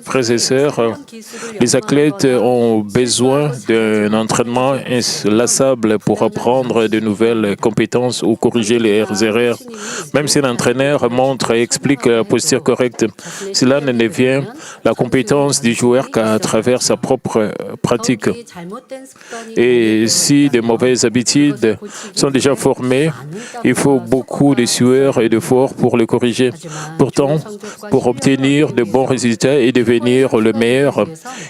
Frères et sœurs, les athlètes ont besoin d'un entraînement inlassable pour apprendre de nouvelles compétences ou corriger les erreurs. Même si l'entraîneur montre et explique la posture correcte, cela ne devient la compétence du joueur qu'à travers sa propre pratique. Et si de mauvaises habitudes sont déjà formées, il faut beaucoup de sueur et d'efforts pour les corriger. Pourtant, pour obtenir de bons résultats et devenir le meilleur,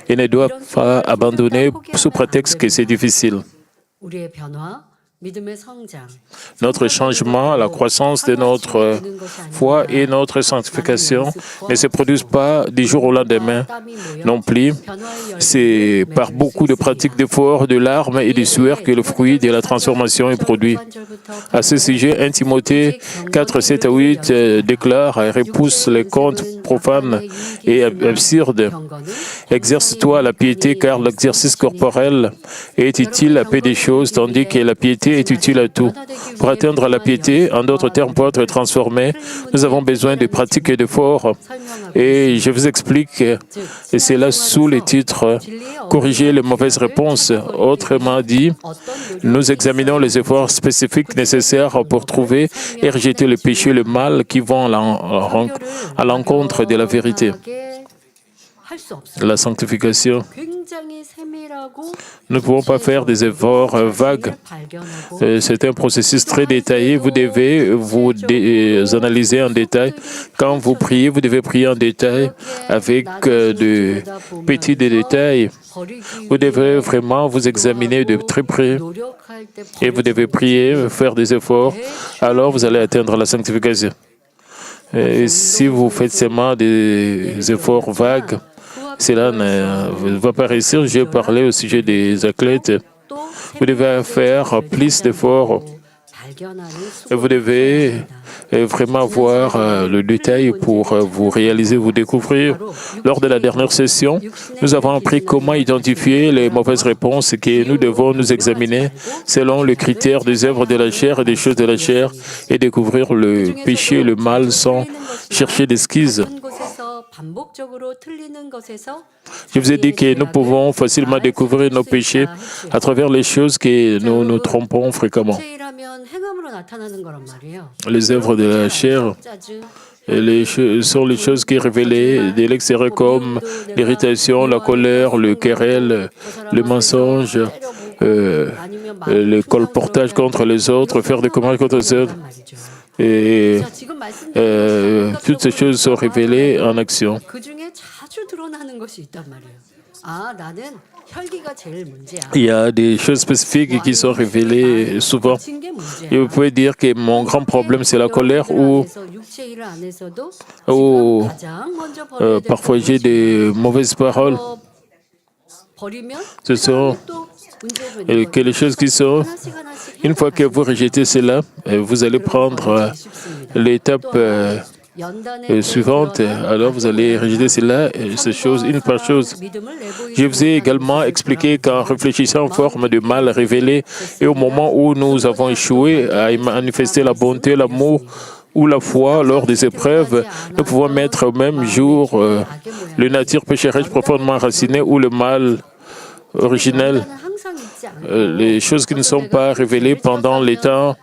il ne doit pas abandonner sous prétexte que c'est difficile. Notre changement, la croissance de notre foi et notre sanctification ne se produisent pas du jour au lendemain non plus. C'est par beaucoup de pratiques d'efforts, de larmes et de sueur que le fruit de la transformation est produit. À ce sujet, 1 Timothée 4, 7 à 8 déclare « Repousse les contes profanes et absurdes. Exerce-toi la piété, car l'exercice corporel est utile à peu de choses, tandis que la piété est utile à tout. Pour atteindre la piété, en d'autres termes, pour être transformé, nous avons besoin de pratiques et d'efforts. Et je vous explique, et c'est là sous les titres « Corriger les mauvaises réponses ». Autrement dit, nous examinons les efforts spécifiques nécessaires pour trouver et rejeter le péché et le mal qui vont à l'encontre de la vérité. La sanctification. Nous ne pouvons pas faire des efforts vagues. C'est un processus très détaillé. Vous devez vous analyser en détail. Quand vous priez, vous devez prier en détail avec de petits détails. Vous devez vraiment vous examiner de très près. Et vous devez prier, faire des efforts. Alors vous allez atteindre la sanctification. Et si vous faites seulement des efforts vagues, cela ne va pas réussir. J'ai parlé au sujet des athlètes. Vous devez faire plus d'efforts. Vous devez vraiment avoir le détail pour vous réaliser, vous découvrir. Lors de la dernière session, nous avons appris comment identifier les mauvaises réponses et que nous devons nous examiner selon le critère des œuvres de la chair et des choses de la chair et découvrir le péché et le mal sans chercher d'excuses. Je vous ai dit que nous pouvons facilement découvrir nos péchés à travers les choses que nous nous trompons fréquemment. Les œuvres de la chair sont les choses qui sont révélées de l'extérieur comme l'irritation, la colère, le querelle, le mensonge, le colportage contre les autres, faire des commandes contre les autres. Et toutes ces choses sont révélées en action. Il y a des choses spécifiques qui sont révélées souvent. Et vous pouvez dire que mon grand problème, c'est la colère ou parfois j'ai des mauvaises paroles. Ce sont les choses qui sont... Une fois que vous rejetez cela, vous allez prendre l'étape suivante. Alors vous allez rejeter cela, ces choses, une par chose. Je vous ai également expliqué qu'en réfléchissant en forme de mal révélé et au moment où nous avons échoué à manifester la bonté, l'amour ou la foi lors des épreuves, nous pouvons mettre au même jour le nature pécheresse profondément racinée ou le mal originel. Les choses qui ne sont pas révélées pendant les temps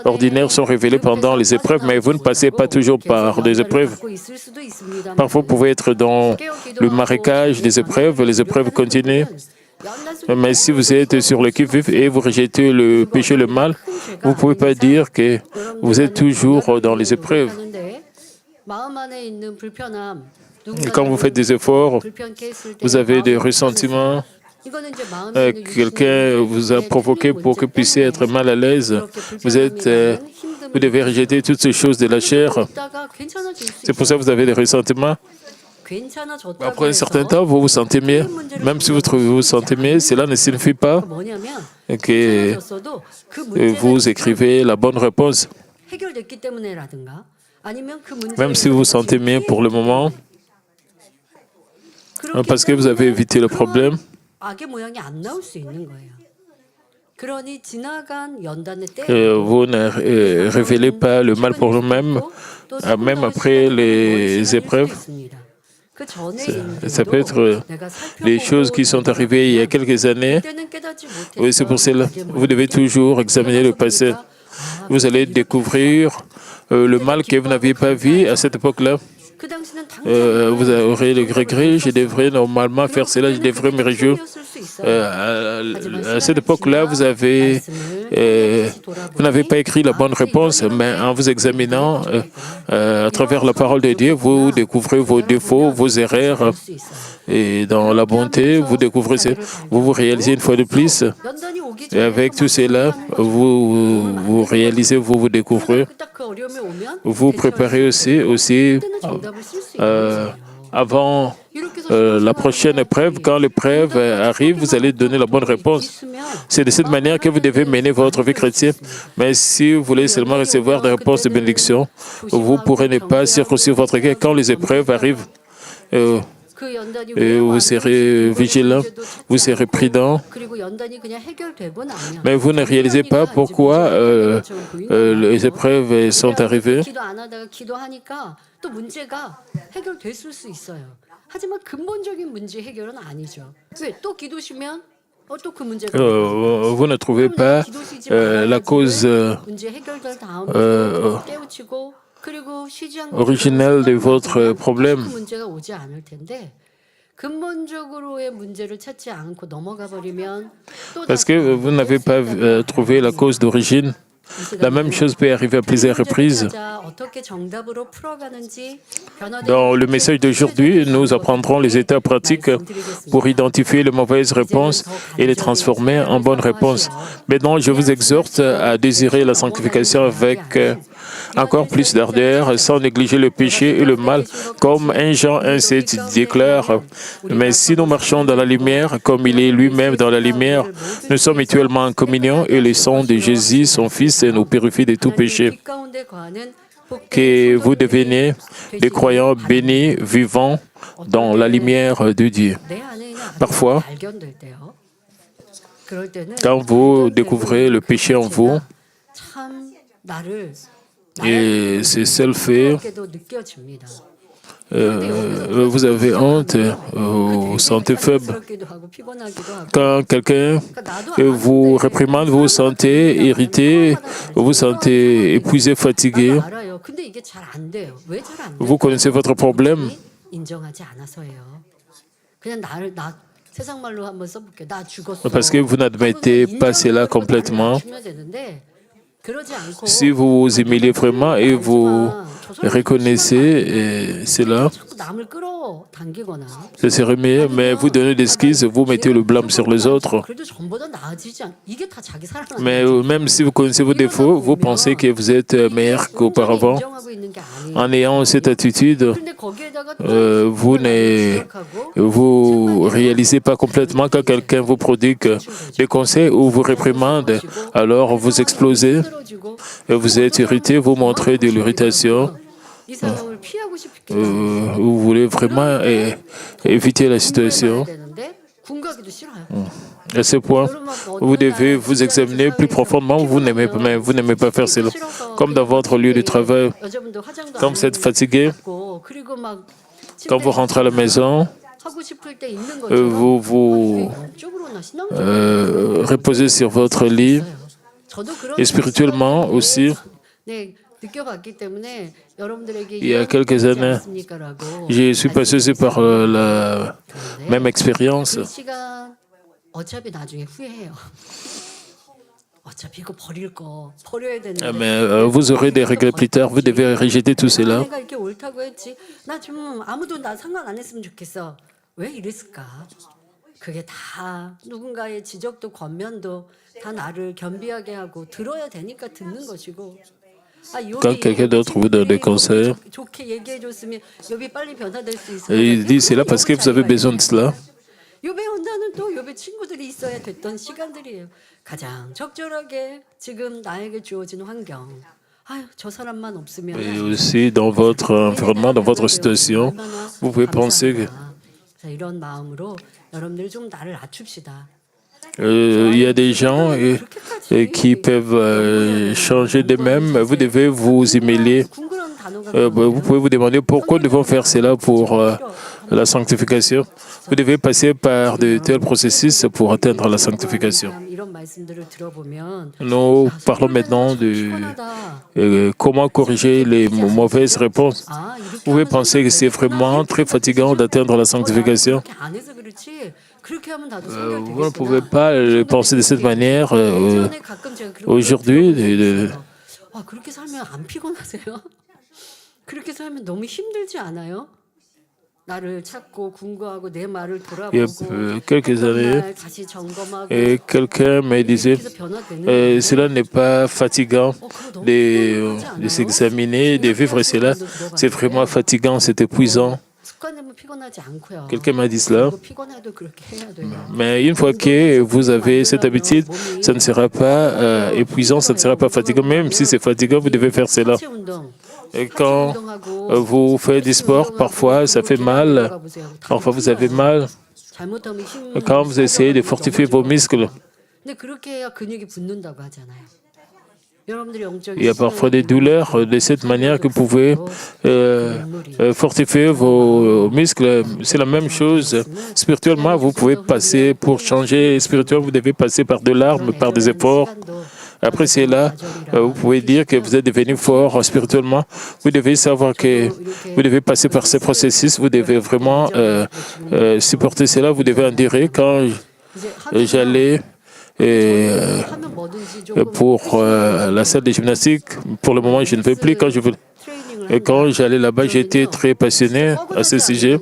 ordinaires sont révélées pendant les épreuves, mais vous ne passez pas toujours par des épreuves. Parfois, vous pouvez être dans le marécage des épreuves, les épreuves continuent. Mais si vous êtes sur le qui-vive et vous rejetez le péché, le mal, vous ne pouvez pas dire que vous êtes toujours dans les épreuves. Quand vous faites des efforts, vous avez des ressentiments. Quelqu'un vous a provoqué pour que vous puissiez être mal à l'aise. Vous devez rejeter toutes ces choses de la chair. C'est pour ça que vous avez des ressentiments. Après un certain temps, vous vous sentez mieux. Même si vous vous sentez mieux, cela ne signifie pas que vous écrivez la bonne réponse. Même si vous vous sentez mieux pour le moment, parce que vous avez évité le problème, vous ne révélez pas le mal pour vous-même, même après les épreuves. Ça peut être les choses qui sont arrivées il y a quelques années. Oui, c'est pour cela. Vous devez toujours examiner le passé. Vous allez découvrir le mal que vous n'aviez pas vu à cette époque-là. Vous aurez le regret, je devrais normalement faire cela, je devrais me réjouir. À cette époque-là, vous n'avez pas écrit la bonne réponse, mais en vous examinant à travers la parole de Dieu, vous découvrez vos défauts, vos erreurs. Et dans la bonté, vous découvrez, vous réalisez une fois de plus. Et avec tout cela, vous réalisez, vous découvrez. Vous préparez aussi avant la prochaine épreuve. Quand l'épreuve arrive, vous allez donner la bonne réponse. C'est de cette manière que vous devez mener votre vie chrétienne. Mais si vous voulez seulement recevoir des réponses de bénédiction, vous pourrez ne pas circoncire votre cœur quand les épreuves arrivent. Vous serez vigilant, vous serez prudent, mais vous ne réalisez pas pourquoi les épreuves sont arrivées. Vous ne trouvez pas la cause originelle de votre problème. Parce que vous n'avez pas trouvé la cause d'origine. La même chose peut arriver à plusieurs reprises. Dans le message d'aujourd'hui, nous apprendrons les étapes pratiques pour identifier les mauvaises réponses et les transformer en bonnes réponses. Maintenant, je vous exhorte à désirer la sanctification avec encore plus d'ardeur, sans négliger le péché et le mal, comme 1 Jean 1,7 déclare. Mais si nous marchons dans la lumière, comme il est lui-même dans la lumière, nous sommes mutuellement en communion et le sang de Jésus, son Fils, nous purifie de tout péché. Que vous deveniez des croyants bénis, vivants dans la lumière de Dieu. Parfois, quand vous découvrez le péché en vous, et c'est seul fait, vous avez honte, vous vous sentez faible. Quand quelqu'un vous réprimande, vous vous sentez irrité, vous vous sentez épuisé, fatigué. Vous connaissez votre problème. Parce que vous n'admettez pas cela complètement. Si vous vous humiliez vraiment et vous reconnaissez cela, ce serait mieux, mais vous donnez des excuses, vous mettez le blâme sur les autres. Mais même si vous connaissez vos défauts, vous pensez que vous êtes meilleur qu'auparavant. En ayant cette attitude, vous ne réalisez pas complètement quand quelqu'un vous prodigue des conseils ou vous réprimande, alors vous explosez, et vous êtes irrité, vous montrez de l'irritation. Vous voulez vraiment éviter la situation. À ce point, vous devez vous examiner plus profondément. Vous n'aimez pas faire cela. Comme dans votre lieu de travail, quand vous êtes fatigué, quand vous rentrez à la maison, vous vous reposez sur votre lit. Et spirituellement aussi, il y a quelques années, je suis passé aussi par la même expérience. Mais vous aurez des regrets plus tard, vous devez rejeter tout cela. Quand quelqu'un d'autre vous donne des conseils, il dit c'est là parce que vous avez besoin de cela. Et aussi dans votre environnement, dans votre situation, vous pouvez penser que il y a des gens qui peuvent changer d'eux-mêmes. Vous devez vous humilier. Vous pouvez vous demander pourquoi nous devons faire cela pour la sanctification. Vous devez passer par de tels processus pour atteindre la sanctification. Nous parlons maintenant de comment corriger les mauvaises réponses. Vous pouvez penser que c'est vraiment très fatigant d'atteindre la sanctification. Vous ne pouvez pas le penser de cette manière aujourd'hui. Il y a quelques années, quelqu'un me disait cela n'est pas fatigant de s'examiner, de vivre cela. C'est vraiment fatigant, c'est épuisant. Quelqu'un m'a dit cela. Mais une fois que vous avez cette habitude, ça ne sera pas épuisant, ça ne sera pas fatigant. Même si c'est fatigant, vous devez faire cela. Et quand vous faites du sport, parfois ça fait mal, parfois vous avez mal. Quand vous essayez de fortifier vos muscles, il y a parfois des douleurs. De cette manière que vous pouvez fortifier vos muscles. C'est la même chose. Spirituellement, vous pouvez passer, pour changer spirituellement, vous devez passer par de larmes, par des efforts. Après cela, vous pouvez dire que vous êtes devenu fort spirituellement. Vous devez savoir que vous devez passer par ces processus. Vous devez vraiment supporter cela. Vous devez endurer. Quand j'allais pour la salle de gymnastique, pour le moment, je ne vais plus. Quand j'allais là-bas, j'étais très passionné à ce sujet.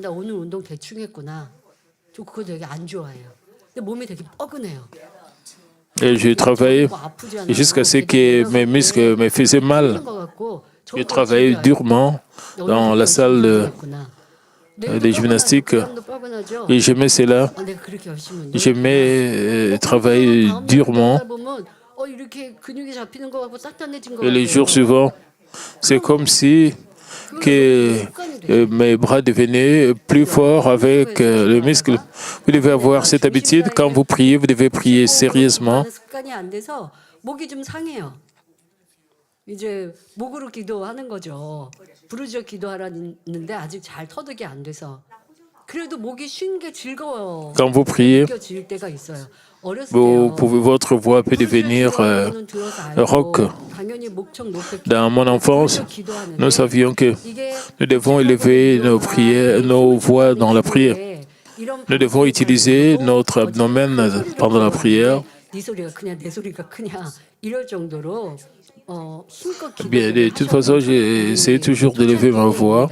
Et je travaillais jusqu'à ce que mes muscles me faisaient mal. Je travaillais durement dans la salle de gymnastique et j'aimais cela. J'aimais travailler durement. Et les jours suivants, c'est comme si mes bras devenaient plus forts avec le muscle. Vous devez avoir cette habitude. Quand vous priez, vous devez prier sérieusement. Quand vous priez, votre voix peut devenir rauque. Dans mon enfance, nous savions que nous devons élever nos voix dans la prière. Nous devons utiliser notre abdomen pendant la prière. Bien, de toute façon, j'essaie toujours d'élever ma voix.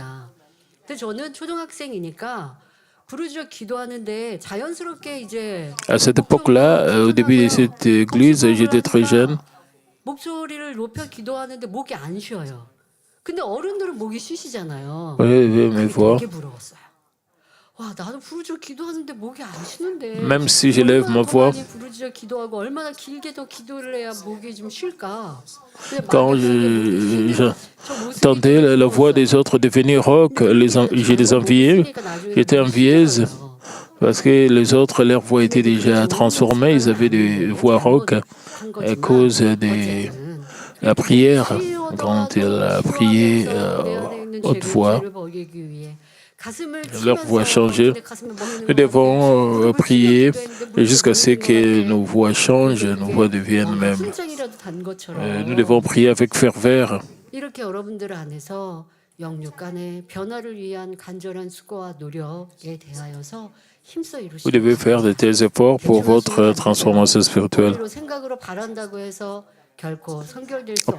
À cette époque-là, au début de cette église, j'étais très jeune. Mes voix. Même si j'élève ma voix, quand j'entendais la voix des autres devenir rauque, je les enviais. J'étais envieuse parce que les autres, leur voix était déjà transformée. Ils avaient des voix rauques à cause de la prière. Quand ils a prié haute voix, leur voix changeait. Nous devons prier jusqu'à ce que nos voix changent, nos voix deviennent même. Nous devons prier avec ferveur. Vous devez faire de tels efforts pour votre transformation spirituelle.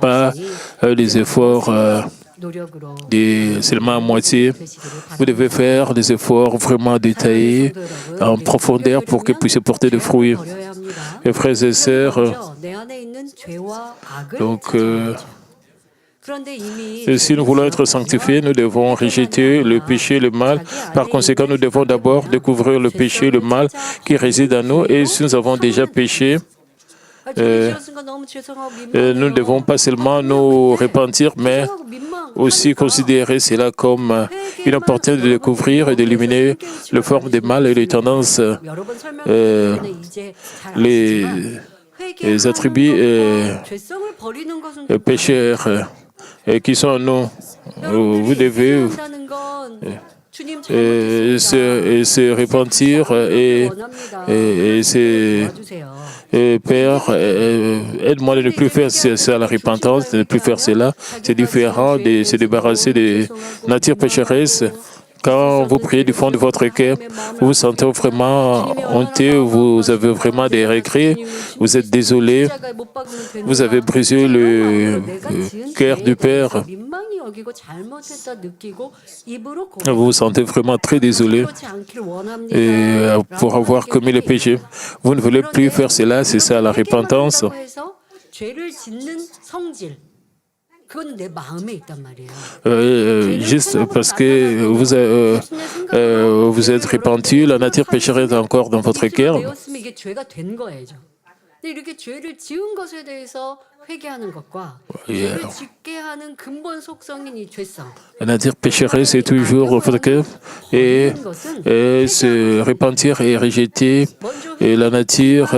Pas des efforts seulement à moitié. Vous devez faire des efforts vraiment détaillés, en profondeur, pour que vous puissiez porter des fruits. Et frères et sœurs, donc, si nous voulons être sanctifiés, nous devons rejeter le péché, le mal. Par conséquent, nous devons d'abord découvrir le péché, le mal qui réside en nous. Et si nous avons déjà péché, nous ne devons pas seulement nous repentir, mais aussi considérer cela comme une opportunité de découvrir et d'éliminer les formes de mal et les tendances, les attributs pécheurs qui sont en nous. Vous devez se repentir et Père, aide-moi de ne plus faire ça, la repentance, de ne plus faire cela. C'est différent de se débarrasser des natures pécheresses. Quand vous priez du fond de votre cœur, vous vous sentez vraiment honteux, vous avez vraiment des regrets, vous êtes désolé, vous avez brisé le cœur du Père. Vous vous sentez vraiment très désolé pour avoir commis le péché. Vous ne voulez plus faire cela, c'est ça la repentance. Juste parce que vous êtes repenti, la nature pécheresse est encore dans votre cœur. La nature pécheresse est toujours dans votre cœur et se repentir et rejeter et la nature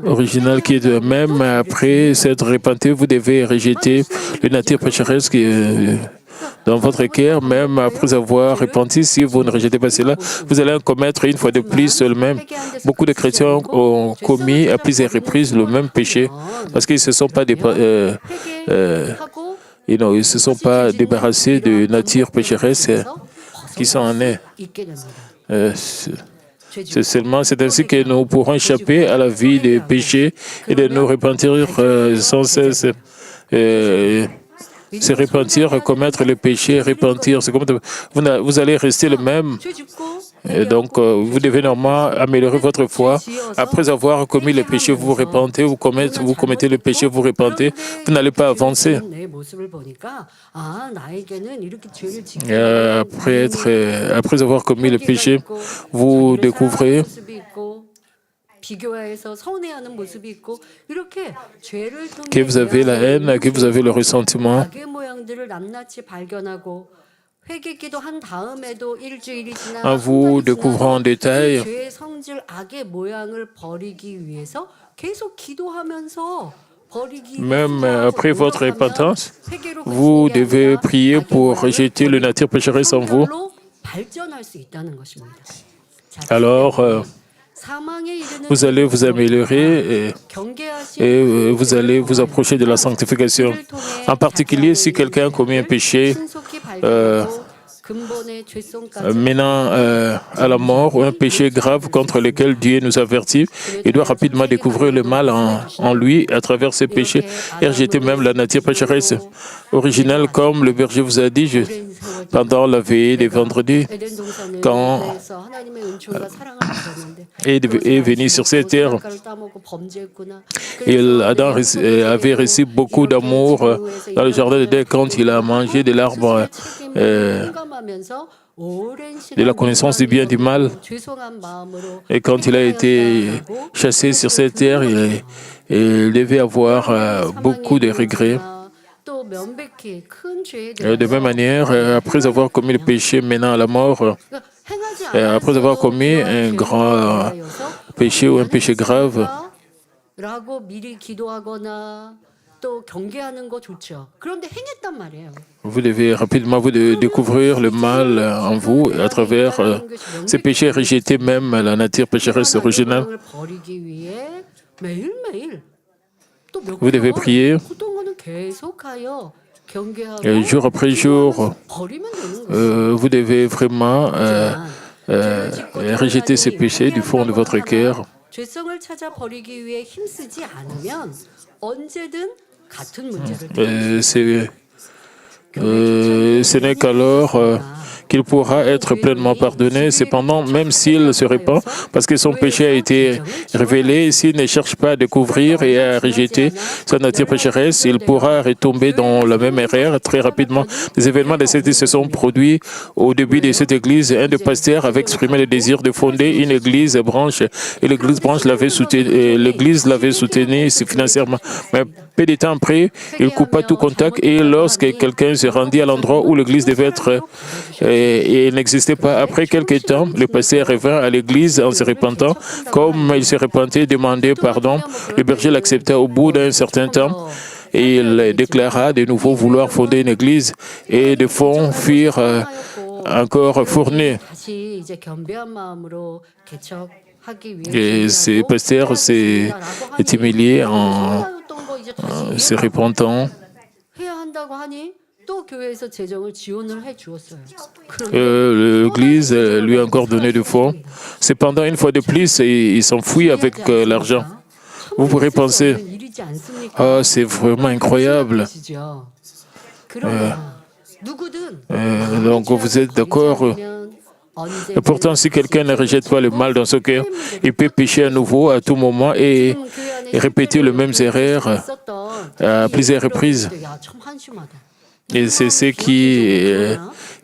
originale qui est de même après s'être repenti, vous devez rejeter la nature pécheresse qui est dans votre cœur, même après avoir repenti. Si vous ne rejetez pas cela, vous allez en commettre une fois de plus le même. Beaucoup de chrétiens ont commis à plusieurs reprises le même péché parce qu'ils ne se sont pas ils se sont pas débarrassés de nature pécheresse qui sont en eux. C'est ainsi que nous pourrons échapper à la vie des péchés et de nous repentir sans cesse. Se repentir, commettre le péché, repentir, c'est comme vous allez rester le même. Et donc, vous devez normalement améliorer votre foi. Après avoir commis le péché, vous repentez, vous commettez le péché, vous repentez, vous n'allez pas avancer. Après avoir commis le péché, vous découvrez que vous avez la haine, que vous avez le ressentiment. En vous découvrant en détail, même après votre repentance, vous devez prier pour rejeter la nature pécheresse en vous. Alors, vous allez vous améliorer et vous allez vous approcher de la sanctification. En particulier, si quelqu'un commet un péché menant à la mort ou un péché grave contre lequel Dieu nous avertit, il doit rapidement découvrir le mal en lui à travers ses péchés et rejeter même la nature pécheresse originale, comme le berger vous a dit pendant la veillée des vendredis, quand est venu sur cette terre. Adam avait reçu beaucoup d'amour dans le jardin d'Éden quand il a mangé de l'arbre de la connaissance du bien et du mal. Et quand il a été chassé sur cette terre, il devait avoir beaucoup de regrets. De même manière, après avoir commis le péché menant à la mort, après avoir commis un grand péché ou un péché grave, vous devez rapidement découvrir le mal en vous et à travers ces péchés rejeter même la nature pécheresse originale. Vous devez prier jour après jour. Vous devez vraiment rejeter ces péchés du fond de votre cœur. Ce n'est qu'alors qu'il pourra être pleinement pardonné. Cependant, même s'il se répand, parce que son péché a été révélé, s'il ne cherche pas à découvrir et à rejeter sa nature pécheresse, il pourra retomber dans la même erreur très rapidement. Les événements de cette église se sont produits au début de cette église. Un des pasteurs avait exprimé le désir de fonder une église branche et l'église branche l'avait soutenu financièrement. Mais peu de temps après, il coupa tout contact et lorsque quelqu'un se rendit à l'endroit où l'église devait être et il n'existait pas. Après quelques temps, le pasteur revint à l'église en se repentant. Comme il se repentait, demandait pardon, le berger l'accepta au bout d'un certain temps. et il déclara de nouveau vouloir fonder une église et des fonds furent encore fournis. Et ces pasteurs s'est humilié en se repentant. L'Église lui a encore donné des fonds. Cependant, une fois de plus, il s'enfuit avec l'argent. Vous pourrez penser, ah, c'est vraiment incroyable. Donc, vous êtes d'accord? Et pourtant, si quelqu'un ne rejette pas le mal dans son cœur, il peut pécher à nouveau à tout moment et répéter les mêmes erreurs à plusieurs reprises. Et c'est ce qui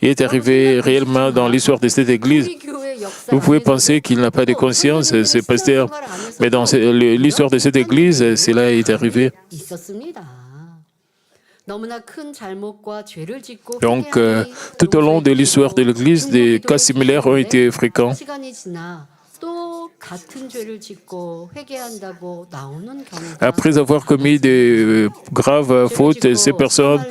est arrivé réellement dans l'histoire de cette église. Vous pouvez penser qu'il n'a pas de conscience, ce pasteur, mais dans l'histoire de cette église, cela est arrivé. Donc, tout au long de l'histoire de l'Église, des cas similaires ont été fréquents. Après avoir commis de graves fautes, ces personnes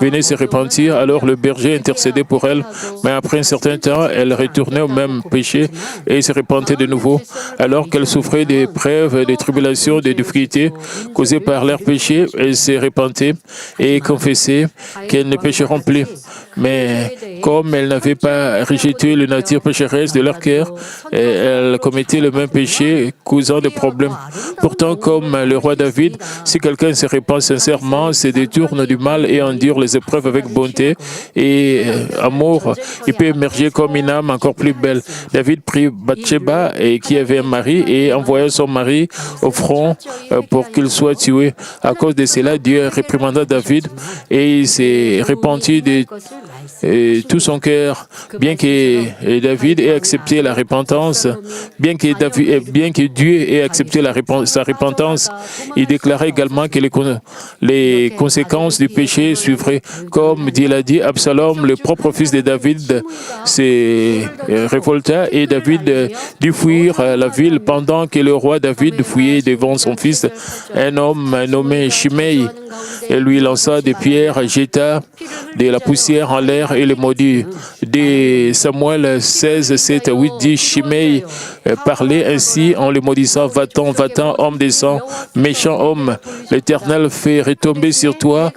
venaient se repentir, alors le berger intercédait pour elles, mais après un certain temps, elles retournaient au même péché et se repentaient de nouveau, alors qu'elles souffraient des épreuves, des tribulations, des difficultés causées par leurs péchés. Elles se repentaient et confessaient qu'elles ne pécheront plus. Mais comme elles n'avaient pas rejeté la nature pécheresse de leur cœur, elles commettaient le même péché, causant des problèmes. Pourtant, comme le roi David, si quelqu'un se répand sincèrement, se détourne du mal et endure les épreuves avec bonté et amour, il peut émerger comme une âme encore plus belle. David prit Bathsheba, qui avait un mari, et envoya son mari au front pour qu'il soit tué. À cause de cela, Dieu réprimanda David et il s'est repenti de tout son cœur. Bien que David ait accepté la repentance, bien que Dieu ait accepté sa repentance, il déclarait également que les conséquences du péché suivraient. Comme il a dit, Absalom, le propre fils de David, s'est révolta et David dut fuir la ville pendant que le roi David fuyait devant son fils. Un homme nommé Shimei lui lança des pierres, jeta de la poussière en l'air et le maudit. De Samuel 16, 7 à 8 dit, Shimei parlait ainsi en le maudissant, va-t'en, va-t'en, homme des sangs, méchant homme, l'Éternel fait retomber sur toi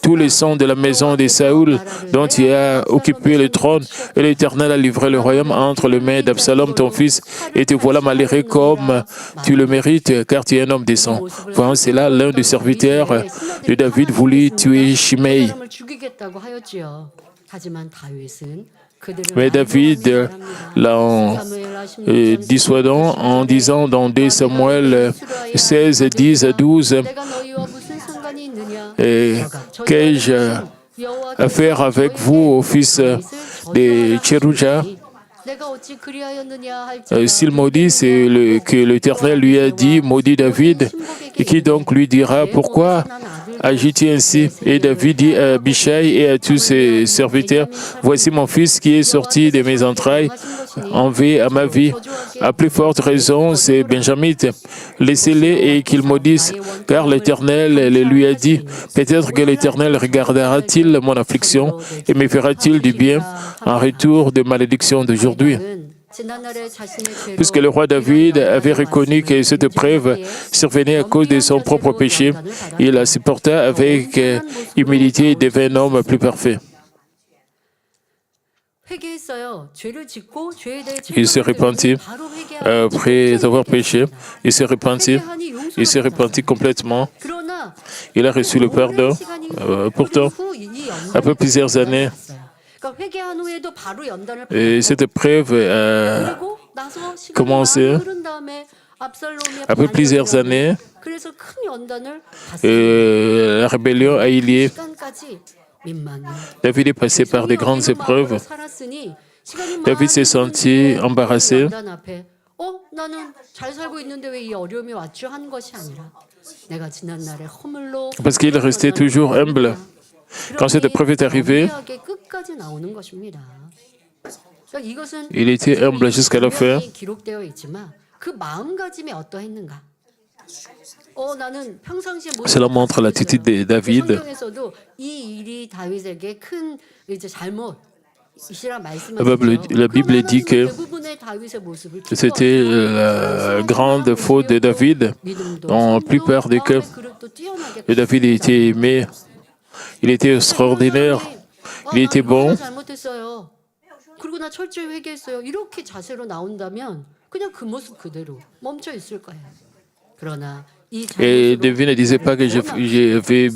tous les sangs de la maison de Saoul dont tu as occupé le trône, et l'Éternel a livré le royaume entre les mains d'Absalom ton fils, et te voilà malheureux comme tu le mérites, car tu es un homme décent. Voyant cela, l'un des serviteurs de David voulut tuer Shimei. Mais David l'a dissuadant en disant dans 2 Samuel 16, 10 à 12, qu'ai-je à faire avec vous, ô fils de Tcherouja? S'il maudit, c'est que l'Éternel lui a dit, maudit David, et qui donc lui dira, pourquoi agis-tu ainsi? Et David dit à Abishai et à tous ses serviteurs, voici mon fils qui est sorti de mes entrailles, en vie à ma vie. À plus forte raison, c'est Benjamite. Laissez-les et qu'ils maudissent, car l'Éternel lui a dit, peut-être que l'Éternel regardera-t-il mon affliction et me fera-t-il du bien en retour de malédiction d'aujourd'hui. Puisque le roi David avait reconnu que cette épreuve survenait à cause de son propre péché, il la supporta avec humilité et devint un homme plus parfait. Il se repentit après avoir péché. Il se repentit complètement. Il a reçu le pardon. Pourtant, après plusieurs années, et cette épreuve a commencé. Après plusieurs années, la rébellion a eu lieu. David est passé par de grandes épreuves. David s'est senti embarrassé. Parce qu'il restait toujours humble. Quand cette épreuve est arrivée, il était humble jusqu'à la fin. Cela montre l'attitude de David. La Bible dit que c'était la grande faute de David. Dans la plupart des cas, David était aimé, il était extraordinaire, il était bon. Et David ne disait pas que j'avais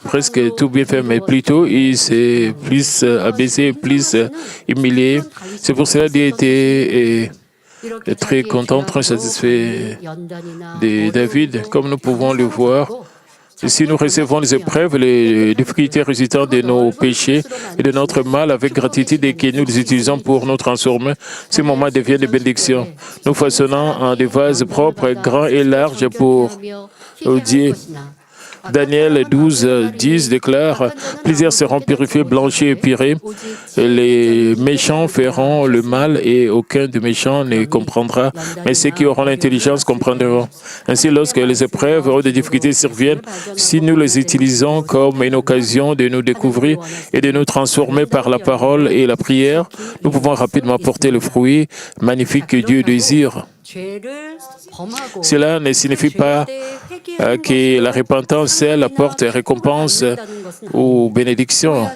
presque tout bien fait, mais plutôt il s'est plus abaissé, plus humilié. C'est pour cela qu'il était très content, très satisfait de David, comme nous pouvons le voir. Si nous recevons les épreuves, les difficultés résultant de nos péchés et de notre mal avec gratitude et que nous les utilisons pour nous transformer, ces moments deviennent des bénédictions. Nous façonnons en des vases propres, grands et larges pour Dieu. Daniel 12, 10 déclare « Plusieurs seront purifiés, blanchis et purés. Les méchants feront le mal et aucun des méchants ne comprendra, mais ceux qui auront l'intelligence comprendront. » Ainsi, lorsque les épreuves ou des difficultés surviennent, si nous les utilisons comme une occasion de nous découvrir et de nous transformer par la parole et la prière, nous pouvons rapidement porter le fruit magnifique que Dieu désire. Cela ne signifie pas que la repentance, elle apporte récompense ou bénédiction.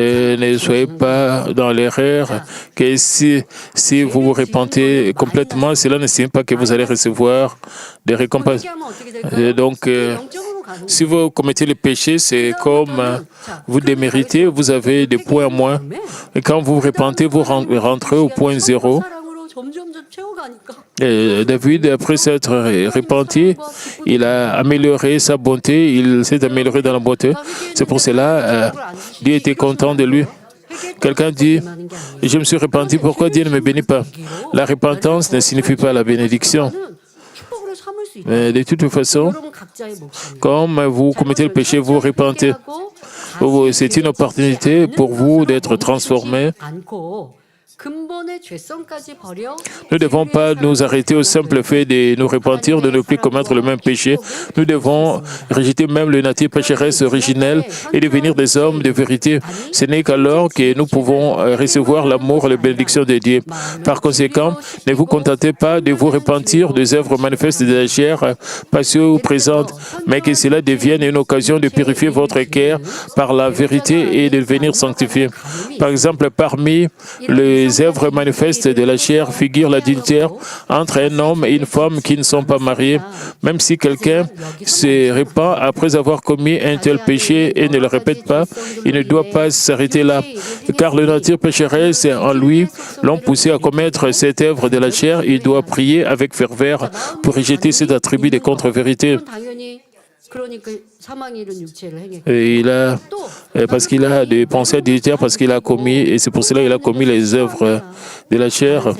Ne soyez pas dans l'erreur que si vous vous repentez complètement, cela ne signifie pas que vous allez recevoir des récompenses. Donc, si vous commettez le péché, c'est comme vous déméritez, vous avez des points en moins. Et quand vous vous repentez, vous rentrez au point zéro. David, après s'être repenti, il a amélioré sa bonté, il s'est amélioré dans la bonté. C'est pour cela Dieu était content de lui. Quelqu'un dit, je me suis repenti, pourquoi Dieu ne me bénit pas? La repentance ne signifie pas la bénédiction. Mais de toute façon, comme vous commettez le péché, vous repentez. C'est une opportunité pour vous d'être transformé. Nous ne devons pas nous arrêter au simple fait de nous repentir, de ne plus commettre le même péché. Nous devons rejeter même la nature pécheresse originelle et devenir des hommes de vérité. Ce n'est qu'alors que nous pouvons recevoir l'amour et la bénédiction de Dieu. Par conséquent, ne vous contentez pas de vous repentir des œuvres manifestes de la chair, passées ou présentes, mais que cela devienne une occasion de purifier votre cœur par la vérité et de devenir sanctifié. Par exemple, parmi les œuvres manifestes de la chair figure l'adultère entre un homme et une femme qui ne sont pas mariés. Même si quelqu'un se repent après avoir commis un tel péché et ne le répète pas, il ne doit pas s'arrêter là. Car la nature pécheresse en lui l'ont poussé à commettre cette œuvre de la chair. Il doit prier avec ferveur pour rejeter cet attribut de contre-vérité. Et parce qu'il a des pensées adultères, parce qu'il a commis, et c'est pour cela qu'il a commis les œuvres de la chair.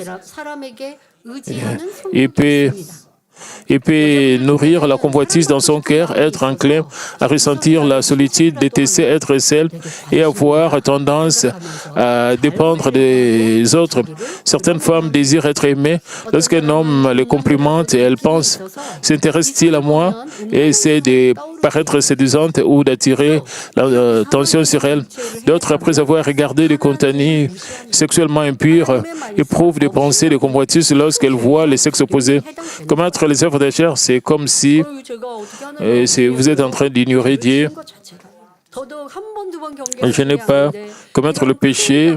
Il peut nourrir la convoitise dans son cœur, être enclin à ressentir la solitude, détester être seul et avoir tendance à dépendre des autres. Certaines femmes désirent être aimées. Lorsqu'un homme les complimente, elles pensent « s'intéresse-t-il à moi ?» et essaient de paraître séduisante ou d'attirer l'attention sur elle. D'autres, après avoir regardé des contenus sexuellement impurs, éprouvent des pensées de convoitise lorsqu'elles voient les sexes opposés. Commettre les œuvres de la chair, c'est comme si vous êtes en train d'ignorer Dieu. Je n'ai pas commettre le péché.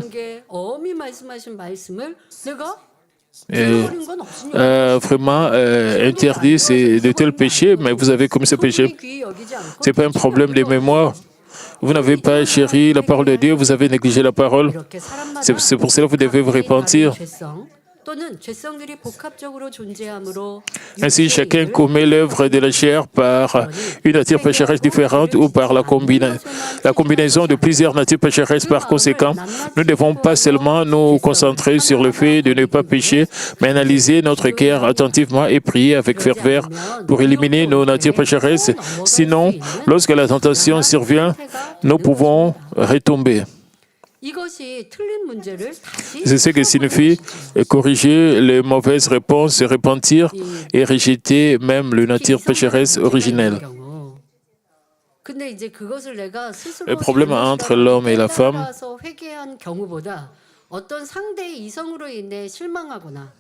Vraiment interdit de tels péchés, mais vous avez commis ce péché. Ce n'est pas un problème de mémoire. Vous n'avez pas chéri la parole de Dieu, vous avez négligé la parole. C'est pour cela que vous devez vous repentir. Ainsi, chacun commet l'œuvre de la chair par une nature pécheresse différente ou par la combinaison de plusieurs natures pécheresses. Par conséquent, nous ne devons pas seulement nous concentrer sur le fait de ne pas pécher, mais analyser notre cœur attentivement et prier avec ferveur pour éliminer nos natures pécheresses. Sinon, lorsque la tentation survient, nous pouvons retomber. C'est ce que signifie corriger les mauvaises réponses, se repentir et rejeter même la nature pécheresse originelle. Le problème entre l'homme et la femme, 어떤 상대의 이성으로 인해 실망하거나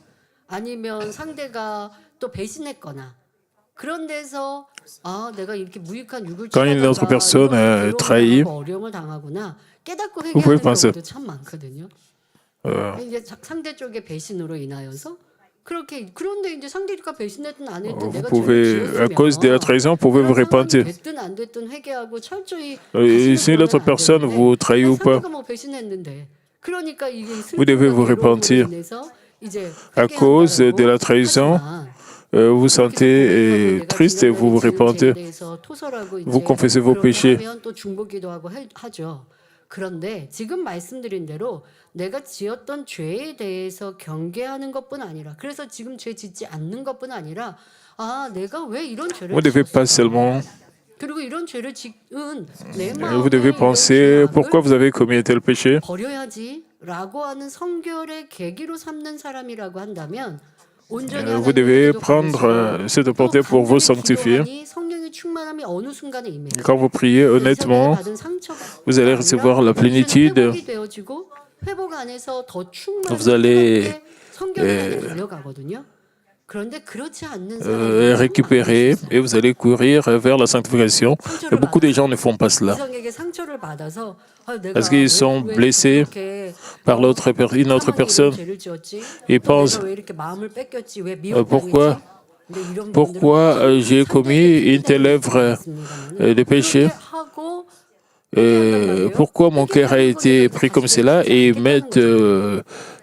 아니면 상대가 또 배신했거나 그런 데서 아 내가 이렇게 무익한 육을 quand une autre personne trahit, 어려움을 당하구나 깨닫고 vous pouvez 회개하는 penser, 경우도 참 많거든요. 이제 상대 쪽의 배신으로 인하여서 그렇게 그런데 이제 상대가 배신했든 안 했든 vous 내가 pouvez, à cause de la trahison, vous pouvez vous repentir. 됐든 안 됐든 회개하고 철저히 Si l'autre personne vous trahit ou pas, 상대가 뭐 배신했는데 그러니까 이게 vous devez vous repentir. À cause de la trahison, vous vous sentez triste et vous vous repentez. Vous confessez vos péchés. 또 중보기도 하고 하죠. 그런데 지금 말씀드린 대로 내가 지었던 죄에 대해서 경계하는 것뿐 아니라 그래서 지금 죄 짓지 않는 것뿐 아니라 아 내가 왜 이런 죄를 Vous ne devez pas seulement, 그리고 이런 죄를 지은 내 vous 마음에 devez 이런 penser pourquoi 죄악을 vous avez commis un tel péché. 버려야지라고 하는 성결의 계기로 삼는 사람이라고 한다면 Vous devez prendre cette portée pour vous sanctifier. Quand vous priez honnêtement, vous allez recevoir la plénitude. Vous allez récupérer et vous allez courir vers la sanctification. Et beaucoup de gens ne font pas cela. Parce qu'ils sont blessés par une autre personne. Ils pensent pourquoi j'ai commis une telle œuvre de péché, pourquoi mon cœur a été pris comme cela et mettre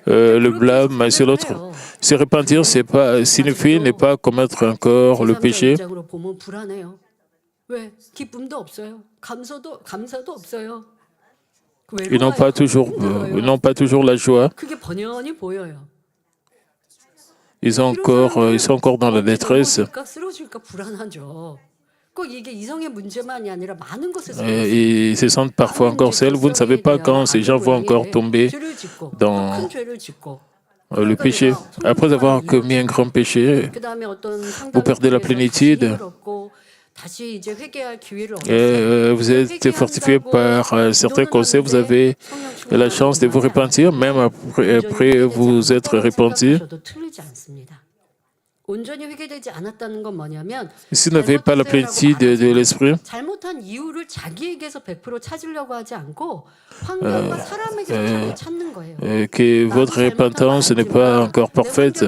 le blâme sur l'autre. Se repentir, signifie ne pas commettre encore le péché. Ils n'ont pas toujours la joie. Ils sont encore dans la détresse. Ils se sentent parfois encore seuls. Vous ne savez pas quand ces gens vont encore tomber dans le péché. Après avoir commis un grand péché, vous perdez la plénitude. Et vous êtes fortifié par certains conseils. Vous avez la chance de vous repentir, même après vous être repenti. Si vous n'avez pas la plénitude de l'esprit, que votre repentance n'est pas encore parfaite.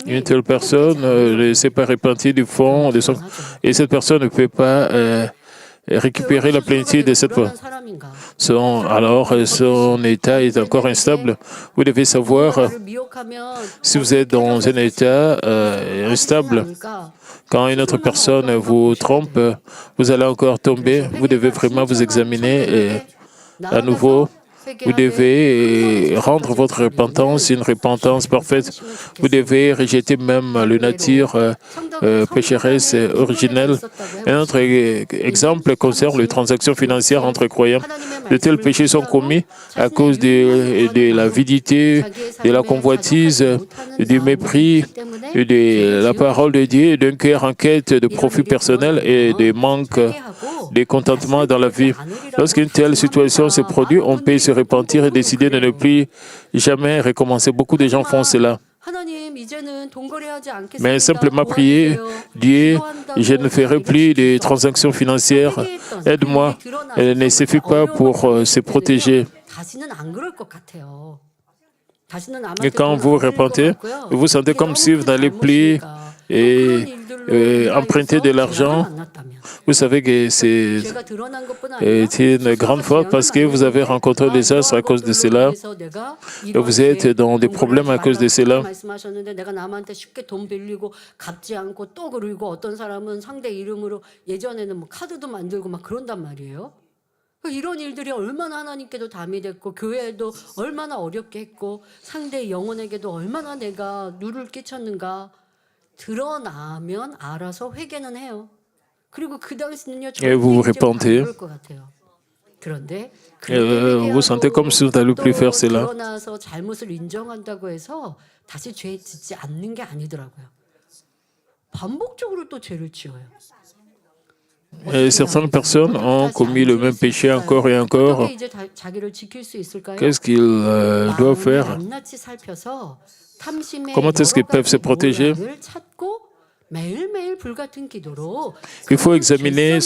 Une telle personne ne s'est pas repentie du fond de son... Et cette personne ne peut pas récupérer la plénitude de cette fois. Alors, son état est encore instable. Vous devez savoir, si vous êtes dans un état instable, quand une autre personne vous trompe, vous allez encore tomber. Vous devez vraiment vous examiner et à nouveau. Vous devez rendre votre repentance une repentance parfaite. Vous devez rejeter même la nature pécheresse originelle. Un autre exemple concerne les transactions financières entre croyants. De tels péchés sont commis à cause de l'avidité, de la convoitise, du mépris, de la parole de Dieu, d'un cœur en quête de profit personnel et de manque de contentement dans la vie. Lorsqu'une telle situation se produit, on peut se repentir et décider de ne plus jamais recommencer. Beaucoup de gens font cela. Mais simplement prier, Dieu, je ne ferai plus de transactions financières, aide-moi, ne suffit pas pour se protéger. Et quand vous repentez, vous vous sentez comme si vous n'allez plus emprunter de l'argent. Vous savez que c'est une grande faute parce que vous avez rencontré des astres à cause de cela. Et vous êtes dans des problèmes à cause de cela. 이런 일들이 얼마나 하나님께도 담이 됐고 교회도 얼마나 어렵게 했고 상대의 영혼에게도 얼마나 내가 누를 끼쳤는가. 드러나면 알아서 회개는 해요. 그리고 그 당시는요, Et vous vous 절대 이제 안 repentez. 그럴 것 같아요. 그런데 Vous sentez comme si vous n'allez plus faire cela. 드러나서 잘못을 인정한다고 해서 다시 죄 짓지 않는 게 아니더라고요. 반복적으로 또 죄를 지어요. Et certaines personnes ont commis le même péché encore et encore. 어떻게 이제 자기를 지킬 수 있을까요? Qu'est-ce qu'ils doivent 마음을 faire? 낱낱이 살펴서 탐심의 Comment est-ce qu'ils 여러 peuvent se 가지 protéger? 모양을 찾고 매일매일 불같은 기도로 Il faut examiner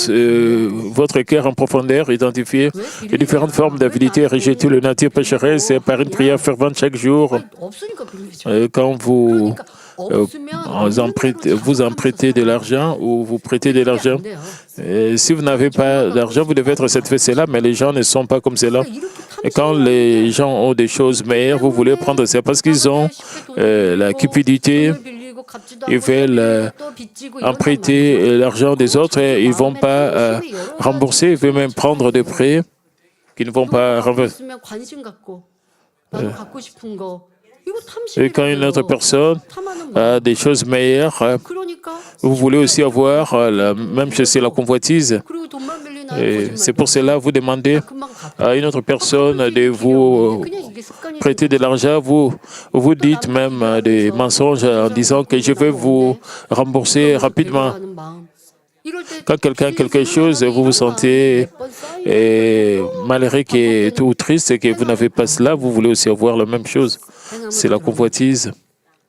votre cœur en profondeur, identifier les différentes formes d'avidité et rejeter le nature pécheresse et par une prière fervente chaque jour. 아니, 없으니까 빌리죠. Quand vous 그러니까 없으면 vous en prêtez de l'argent ou vous prêtez de l'argent, 안 돼요. si vous n'avez pas d'argent, vous devez être satisfait de cela, mais les gens ne sont pas comme cela. 이렇게 Et quand les gens ont des choses meilleures, vous voulez prendre ça parce qu'ils ont la cupidité. Ils veulent emprunter l'argent des autres et ils ne vont pas rembourser, ils veulent même prendre des prêts qu'ils ne vont pas rembourser. 있으면 관심 갖고 나도 갖고 싶은 거 이거 Et quand une autre personne a des choses meilleures, 그러니까 vous voulez aussi avoir la même chose, c'est la convoitise. 그리고 돈만 빌리나 Et c'est pour cela que vous demandez 금방 갚아. à une autre personne de vous 그냥 이게 습관이 prêter de l'argent. Vous dites même des mensonges en disant que je vais vous rembourser rapidement. 하는 마음. 이럴 때 Quand quelqu'un a quelque chose, vous vous sentez malheureux ou triste et que vous n'avez pas cela, vous voulez aussi avoir la même chose. C'est la convoitise.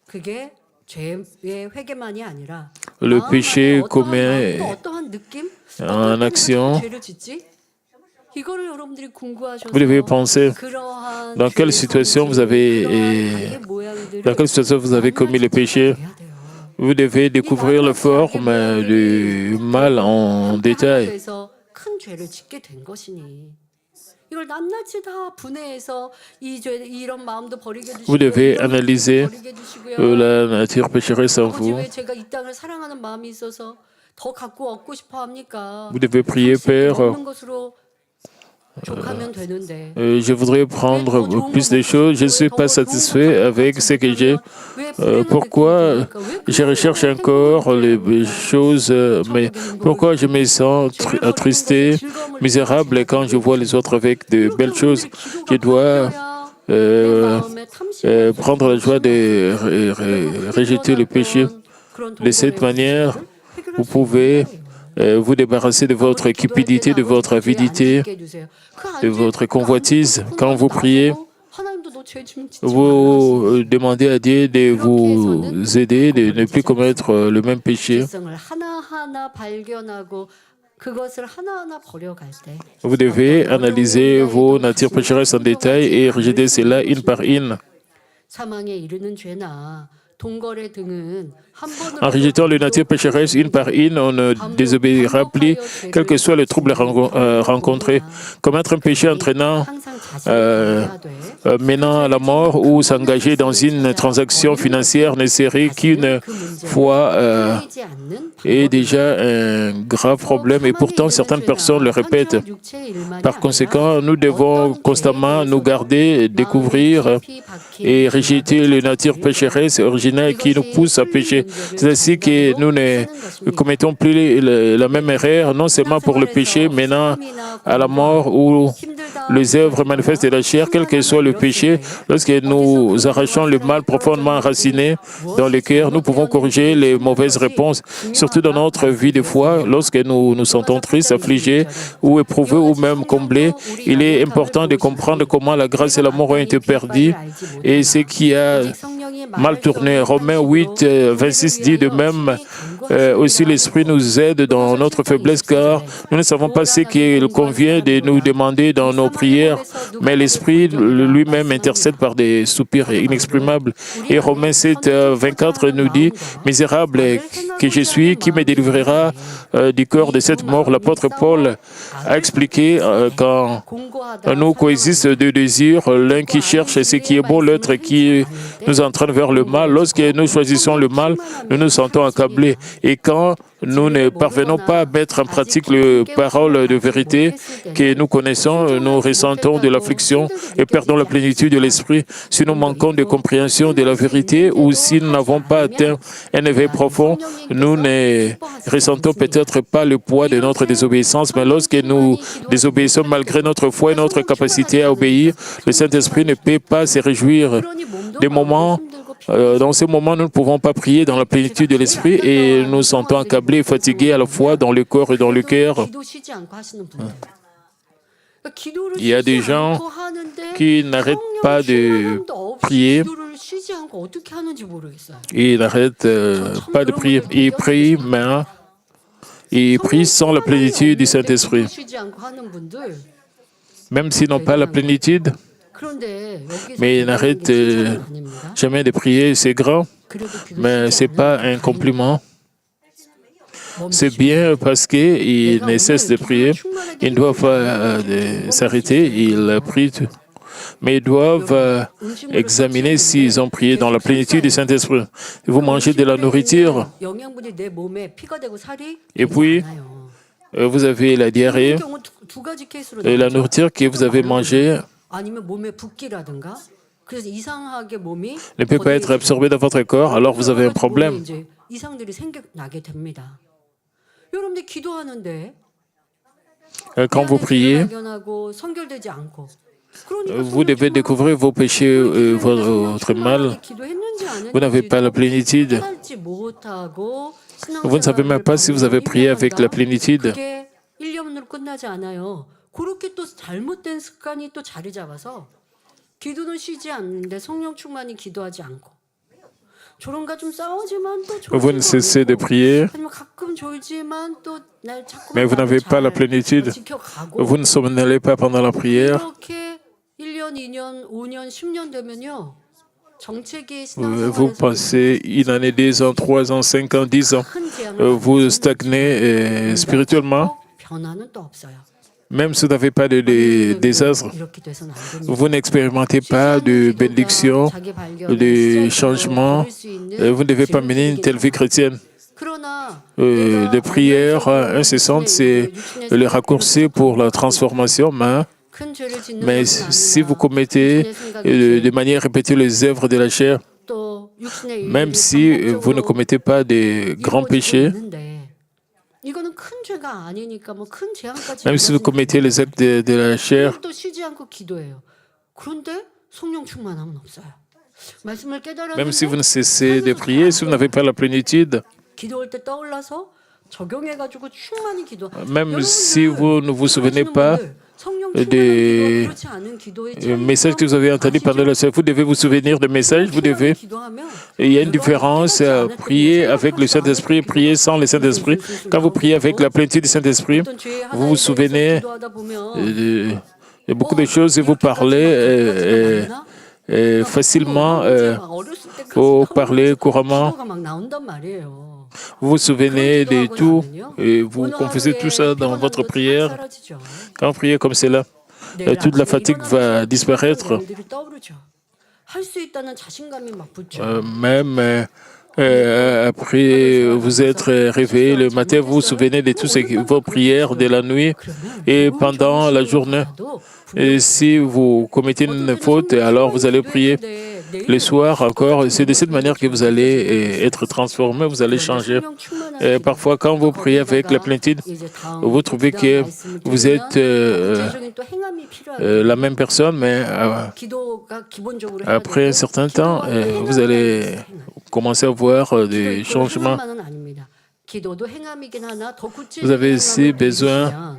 그게 죄의 회개만이 아니라 Le 마음 péché 안에 commet 또 어떠한 느낌? en action. 죄를 짓지? 이거를 여러분들이 궁구하셔서 Vous devez penser 그러한 dans quelle 죄의 situation vous avez, 그러한 악의 모양들을 dans quelle situation vous avez commis le péché. 해야 돼요. Vous devez découvrir la forme du mal en détail. 그래서 큰 죄를 짓게 된 것이니 이걸 낱낱이 다 분해해서 이런 마음도 버리게 Vous 두시고 devez 이런 analyser 마음도 버리게 두시고요. la nature pécheresse en 아버지 vous. 왜 제가 이 땅을 사랑하는 마음이 있어서 더 갖고 얻고 싶어 합니까? Vous devez prier, Père. 없는 것으로 족하면 되는데. Je voudrais prendre plus de choses. Je ne suis pas satisfait avec ce que j'ai. Pourquoi je recherche encore les choses, mais pourquoi je me sens attristé, misérable quand je vois les autres avec de belles choses? Je dois prendre la joie de rejeter le péché. De cette manière, vous pouvez vous débarrasser de votre cupidité, de votre avidité, de votre convoitise. Quand vous priez, vous demandez à Dieu de vous aider, de ne plus commettre le même péché. Vous devez analyser vos natures pécheresses en détail et rejeter cela une par une. En rejetant les natures pécheresses une par une, on ne désobéira plus, quel que soit le trouble rencontré. Commettre un péché entraînant, menant à la mort ou s'engager dans une transaction financière ne serait qu'une fois est déjà un grave problème et pourtant certaines personnes le répètent. Par conséquent, nous devons constamment nous garder, découvrir et rejeter les natures pécheresses originales qui nous poussent à pécher. C'est ainsi que nous ne commettons plus la même erreur, non seulement pour le péché, menant à la mort ou les œuvres manifestes de la chair, quel que soit le péché. Lorsque nous arrachons le mal profondément enraciné dans le cœur, nous pouvons corriger les mauvaises réponses, surtout dans notre vie de foi. Lorsque nous nous sentons tristes, affligés ou éprouvés ou même comblés, il est important de comprendre comment la grâce et l'amour ont été perdus et ce qui a mal tourné. Romains 8, 26 dit de même, aussi l'Esprit nous aide dans notre faiblesse car nous ne savons pas ce qu'il convient de nous demander dans nos prières, mais l'Esprit lui-même intercède par des soupirs inexprimables. Et Romains 7, 24 nous dit, misérable que je suis, qui me délivrera du corps de cette mort? L'apôtre Paul a expliqué quand nous coexistent deux désirs, l'un qui cherche ce qui est bon, l'autre qui nous entraîne tourne vers le mal. Lorsque nous choisissons le mal, nous nous sentons accablés. Et quand nous ne parvenons pas à mettre en pratique les paroles de vérité que nous connaissons, nous ressentons de l'affliction et perdons la plénitude de l'esprit. Si nous manquons de compréhension de la vérité ou si nous n'avons pas atteint un éveil profond, nous ne ressentons peut-être pas le poids de notre désobéissance, mais lorsque nous désobéissons malgré notre foi et notre capacité à obéir, le Saint-Esprit ne peut pas se réjouir des moments. Dans ces moments, nous ne pouvons pas prier dans la plénitude de l'esprit et nous sentons accablés et fatigués à la fois dans le corps et dans le cœur. Il y a des gens qui n'arrêtent pas de prier. Ils n'arrêtent pas de prier. Ils prient, mais ils prient sans la plénitude du Saint-Esprit. Même s'ils n'ont pas la plénitude, mais ils n'arrêtent jamais de prier. C'est grand, mais ce n'est pas un compliment. C'est bien parce qu'ils ne cessent de prier. Ils ne doivent pas s'arrêter, ils prient. Mais ils doivent examiner s'ils ont prié dans la plénitude du Saint-Esprit. Vous mangez de la nourriture et puis vous avez la diarrhée et la nourriture que vous avez mangée ne peut pas être absorbée dans votre corps, alors vous avez un problème. Quand vous priez, vous devez découvrir vos péchés, votre mal. Vous n'avez pas la plénitude. Vous ne savez même pas si vous avez prié avec la plénitude. Vous ne cessez de prier, mais vous n'avez pas la plénitude. Vous ne somnolez pas pendant la prière. Vous pensez une année, 2 ans, 3 ans, 5 ans, 10 ans. Vous stagnez spirituellement. Même si vous n'avez pas de désastre, vous n'expérimentez pas de bénédiction, de changement. Vous ne devez pas mener une telle vie chrétienne. De prière incessante, c'est le raccourci pour la transformation, mais si vous commettez de manière répétée les œuvres de la chair, même si vous ne commettez pas de grands péchés, même si vous commettez les actes de la chair, même si vous ne cessez de prier, si vous n'avez pas la plénitude, même si vous ne vous souvenez pas des messages que vous avez entendus pendant le service, vous devez vous souvenir des messages, il y a une différence à prier avec le Saint-Esprit et prier sans le Saint-Esprit. Quand vous priez avec la plénitude du Saint-Esprit, vous vous souvenez de beaucoup de choses et vous parlez facilement, vous parlez couramment. Vous vous souvenez de tout et vous confessez tout ça dans votre prière. Quand vous priez comme cela, toute la fatigue va disparaître. Même après vous êtes réveillé le matin, vous vous souvenez de toutes vos prières de la nuit et pendant la journée. Et si vous commettez une faute, alors vous allez prier le soir encore. C'est de cette manière que vous allez être transformé, vous allez changer. Et parfois, quand vous priez avec la plénitude, vous trouvez que vous êtes la même personne, mais après un certain temps, vous allez commencer à voir des changements. Vous avez aussi besoin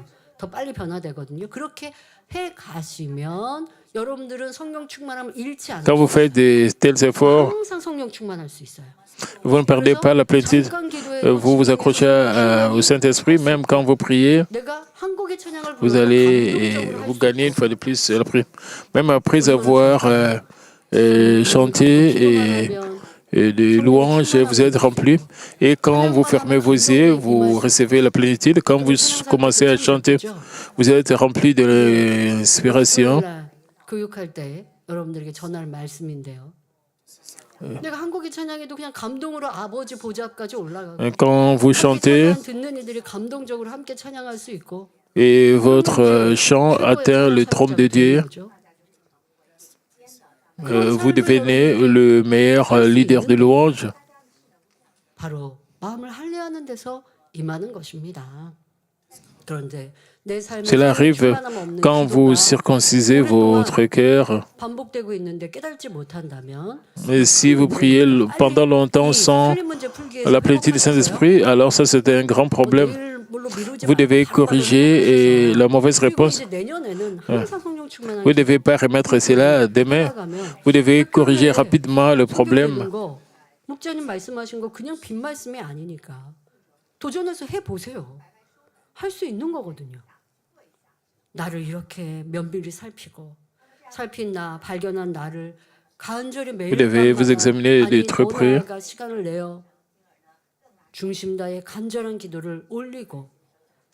quand vous faites de tels efforts, vous ne perdez pas la plénitude. Vous vous accrochez au Saint-Esprit, même quand vous priez, vous allez vous gagner une fois de plus la prière. Même après avoir chanté et de louanges, vous êtes rempli. Et quand vous fermez vos yeux, vous recevez la plénitude. Quand vous commencez à chanter, vous êtes rempli de l'inspiration. 내가 한국의 찬양에도 그냥 감동으로 아버지 보좌까지 올라가고 Quand vous chantez 찬양 듣는 이들이 감동적으로 함께 찬양할 수 있고 et votre chant atteint le trône de Dieu, vous devenez le meilleur leader de louange. 바로 마음을 할례하는 데서 임하는 것입니다. 그런데 내 삶에 Cela arrive 충만함 없는 quand vous 기도가 circoncisez votre cœur. 반복되고 있는데 깨닫지 못한다면 Mais si vous priez pendant longtemps sans 틀린 문제 풀기에 la plénitude du Saint-Esprit, alors ça c'est un grand problème. Vous devez corriger et la mauvaise réponse. Vous ne devez pas remettre cela demain. Vous devez corriger rapidement le problème. 목자님 말씀하신 거 그냥 빈 말씀이 아니니까 도전해서 해보세요. 할 수 있는 거거든요. 나를 이렇게 면밀히 살핀 나, 발견한 나를 간절히 매일 Vous devez vous examiner de très près. 시간을 내어 중심 다해 간절한 기도를 올리고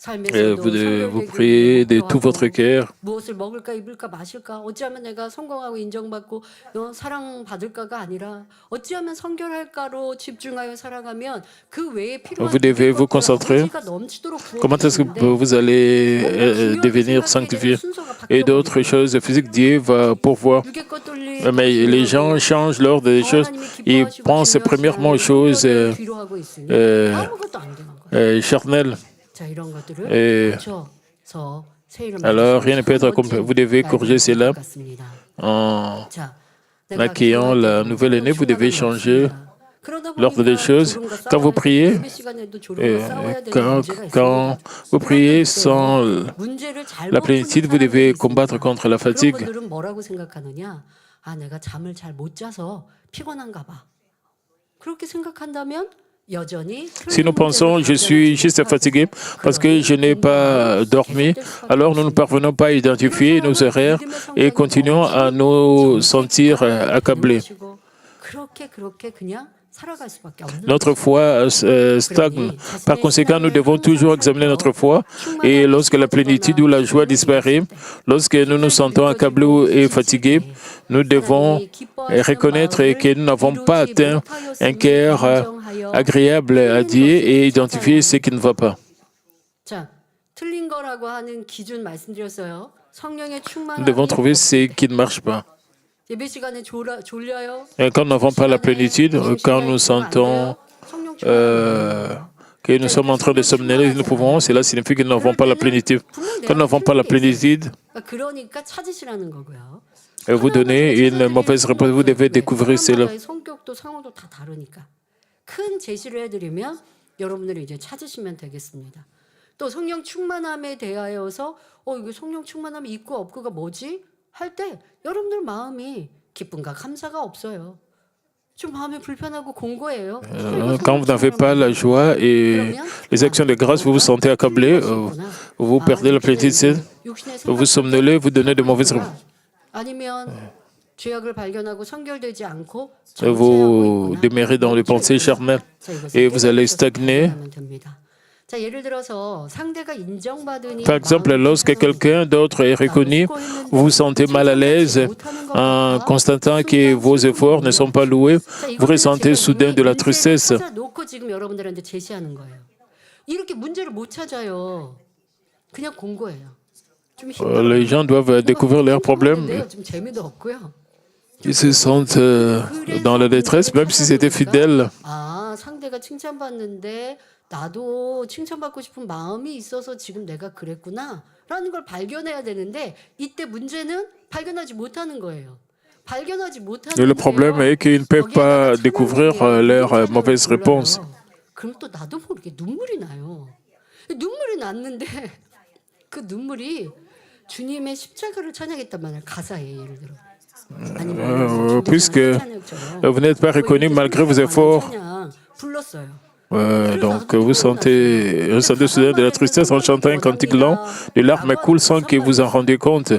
Vous devez vous prier de tout votre cœur. 무엇을 먹을까 입을까 마실까 어찌하면 내가 성공하고 인정받고 사랑받을까가 아니라 어찌하면 성결할까로 집중하여 살아가면 그 외에 필요한 Vous devez vous concentrer. Comment est-ce que vous allez devenir sanctifié? Et d'autres choses physiques, Dieu va pourvoir. Mais les gens changent l'ordre des choses. Ils pensent premièrement aux choses charnelles. Et alors, rien ne peut être complet. Vous devez corriger cela en accueillant la nouvelle année. Vous devez changer l'ordre des choses. Quand vous priez, quand vous priez sans la plénitude, vous devez combattre contre la fatigue. 내가 잠을 잘 못 자서 피곤한가 봐. 그렇게 생각한다면 Si nous pensons je suis juste fatigué parce que je n'ai pas dormi, alors nous ne parvenons pas à identifier nos erreurs et continuons à nous sentir accablés. Notre foi stagne. Par conséquent, nous devons toujours examiner notre foi et lorsque la plénitude ou la joie disparaît, lorsque nous nous sentons accablés et fatigués, nous devons reconnaître que nous n'avons pas atteint un cœur agréable à Dieu et identifier ce qui ne va pas. Nous devons trouver ce qui ne marche pas. Et quand nous n'avons pas la plénitude, quand nous sentons que nous sommes en train de somnoler, nous pouvons, cela signifie que nous n'avons pas la plénitude. Quand nous n'avons pas la plénitude, vous donnez une mauvaise réponse, vous devez découvrir cela. 큰 제시를 해드리면 여러분들이 이제 찾으시면 되겠습니다. 또 성령 충만함에 대하여서 이거 성령 충만함이 있고 없고가 뭐지? 할 때 여러분들 마음이 기쁨과 감사가 없어요. 좀 마음이 불편하고 공고해요. Quand vous n'avez pas la joie et les actions de grâce, vous vous sentez accablé, vous perdez la plénitude, vous somnolez, vous donnez de mauvaises réponses. 아니면 죄악을 발견하고 성결되지 않고 vous demeurez dans les pensées charnelles et vous allez stagner. Par exemple, lorsque quelqu'un d'autre est reconnu, vous vous sentez mal à l'aise en constatant que vos efforts ne sont pas loués, vous ressentez soudain de la tristesse. Les gens doivent découvrir leurs problèmes. Ils se sentent dans la détresse, même si c'était fidèle. 상대가 칭찬받는데 나도 칭찬받고 싶은 마음이 있어서 지금 내가 그랬구나 라는 걸 발견해야 되는데 이때 문제는 발견하지 못하는 거예요. 발견하지 못하는 Le problème est qu'ils ne peuvent pas découvrir leurs mauvaises réponses. 그럼 또 나도 모르게 눈물이 나요. 눈물이 났는데 그 눈물이 주님의 십자가를 찬양했단 말이에요. 가사에 예를 들어. Puisque vous n'êtes pas reconnu malgré vos efforts, donc vous ressentez soudain de la tristesse en chantant un cantique lent, les larmes coulent sans que vous en rendiez compte.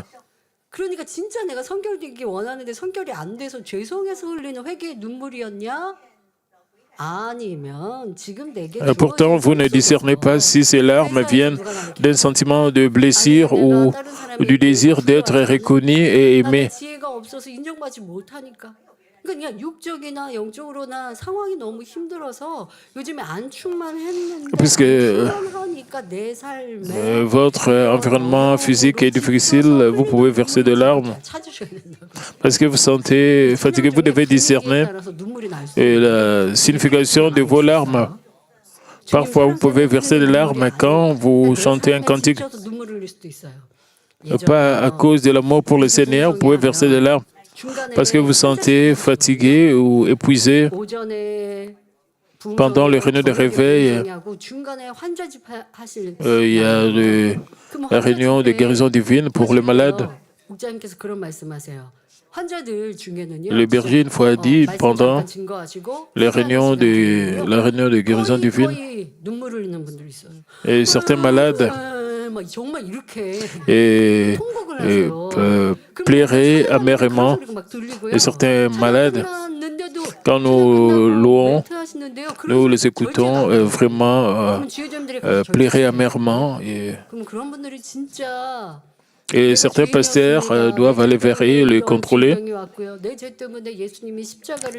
그러니까 진짜 내가 성결되기 원하는데 성결이 안 돼서 죄송해서 흘리는 회개의 눈물이었냐? Pourtant, vous ne discernez pas si ces larmes viennent d'un sentiment de blessure ou du désir d'être reconnu et aimé. 그러니까 그냥 육적이나 영적으로나 상황이 너무 힘들어서 요즘에 안 충만했는데 Puisque 안 충만하니까 내 삶에 votre environnement physique est difficile, vous pouvez verser de larmes. 찾으셔야 된다고. Parce que vous sentez fatigué, vous devez discerner 따라서 눈물이 날 수 la signification de vos larmes. Parfois, vous pouvez verser des larmes quand vous chantez un cantique. 눈물을 흘릴 수도 있어요. Pas à cause de l'amour pour le Seigneur, vous pouvez verser des larmes parce que vous sentez fatigué ou épuisé. Pendant les réunions de réveil, il y a la réunion de guérison divine pour les malades. Le berger, une fois, a dit pendant la réunion de guérison divine, et certains malades pleuraient amèrement, et certains malades, quand nous louons, nous les écoutons vraiment pleurer amèrement. Et certains pasteurs doivent aller vers eux et les contrôler.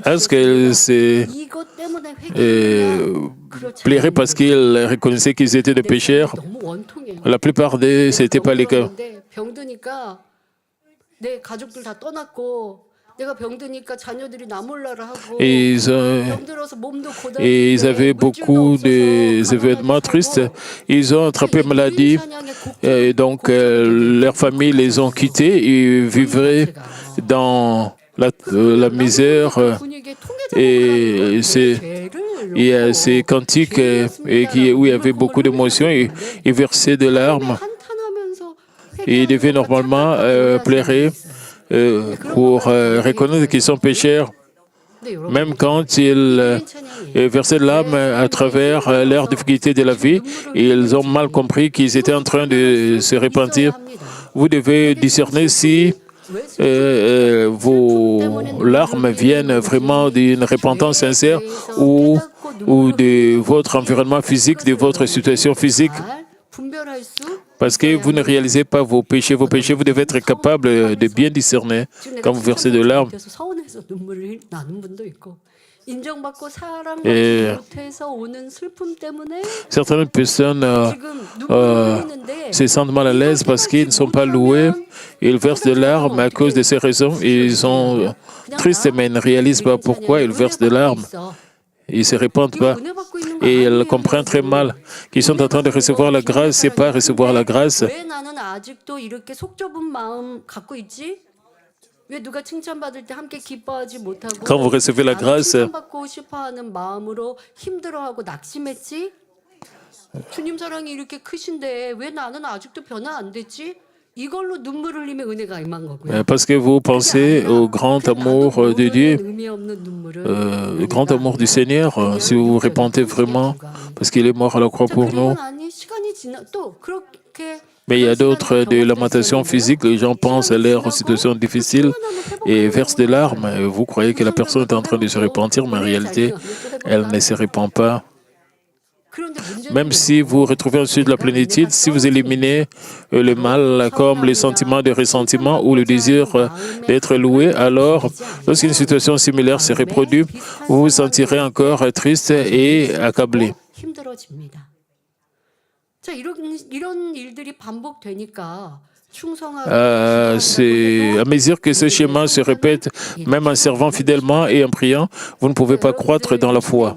Est-ce qu'ils se plairaient parce qu'ils reconnaissaient qu'ils étaient des pécheurs? La plupart d'eux, ce n'était pas le cas. Et ils avaient beaucoup d'événements tristes. Ils ont attrapé maladie et donc leurs familles les ont quittés. Ils vivaient dans la misère. Et il y a ces cantiques où il y avait beaucoup d'émotions. Ils versaient des larmes. Et ils devaient normalement pleurer pour reconnaître qu'ils sont pécheurs, même quand ils versaient de larmes à travers leurs difficultés de la vie, ils ont mal compris qu'ils étaient en train de se repentir. Vous devez discerner si vos larmes viennent vraiment d'une repentance sincère ou de votre environnement physique, de votre situation physique. Parce que vous ne réalisez pas vos péchés. Vos péchés, vous devez être capable de bien discerner quand vous versez de larmes. Et certaines personnes se sentent mal à l'aise parce qu'ils ne sont pas loués. Ils versent des larmes à cause de ces raisons. Ils sont tristes, mais ils ne réalisent pas pourquoi ils versent des larmes. Ils ne se répandent pas. Et ils comprennent très mal qu'ils sont en train de recevoir la grâce, c'est pas recevoir la grâce. Quand vous recevez la grâce, parce que vous pensez au grand amour de Dieu, le grand amour du Seigneur, si vous vous repentez vraiment, parce qu'il est mort à la croix pour nous. Mais il y a d'autres de lamentations physiques, les gens pensent à leur situation difficile et versent des larmes. Vous croyez que la personne est en train de se repentir, mais en réalité, elle ne se repent pas. Même si vous retrouvez ensuite la plénitude, si vous éliminez le mal comme les sentiments de ressentiment ou le désir d'être loué, alors lorsqu'une situation similaire se reproduit, vous vous sentirez encore triste et accablé. C'est à mesure que ce schéma se répète, même en servant fidèlement et en priant, vous ne pouvez pas croître dans la foi.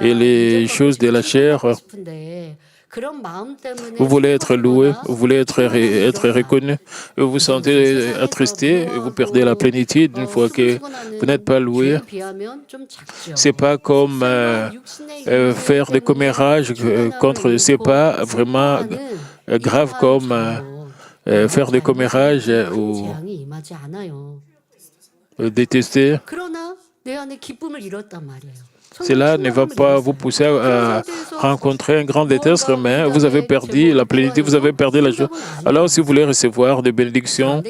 Et les choses de la chair, vous voulez être loué, vous voulez être reconnu, vous vous sentez attristé, vous perdez la plénitude une fois que vous n'êtes pas loué. C'est pas comme faire des commérages contre, c'est pas vraiment grave comme faire des commérages ou détester. Cela ne va pas vous pousser à rencontrer un grand détestre, mais vous avez perdu la plénitude, vous avez perdu la joie. Alors, si vous voulez recevoir des bénédictions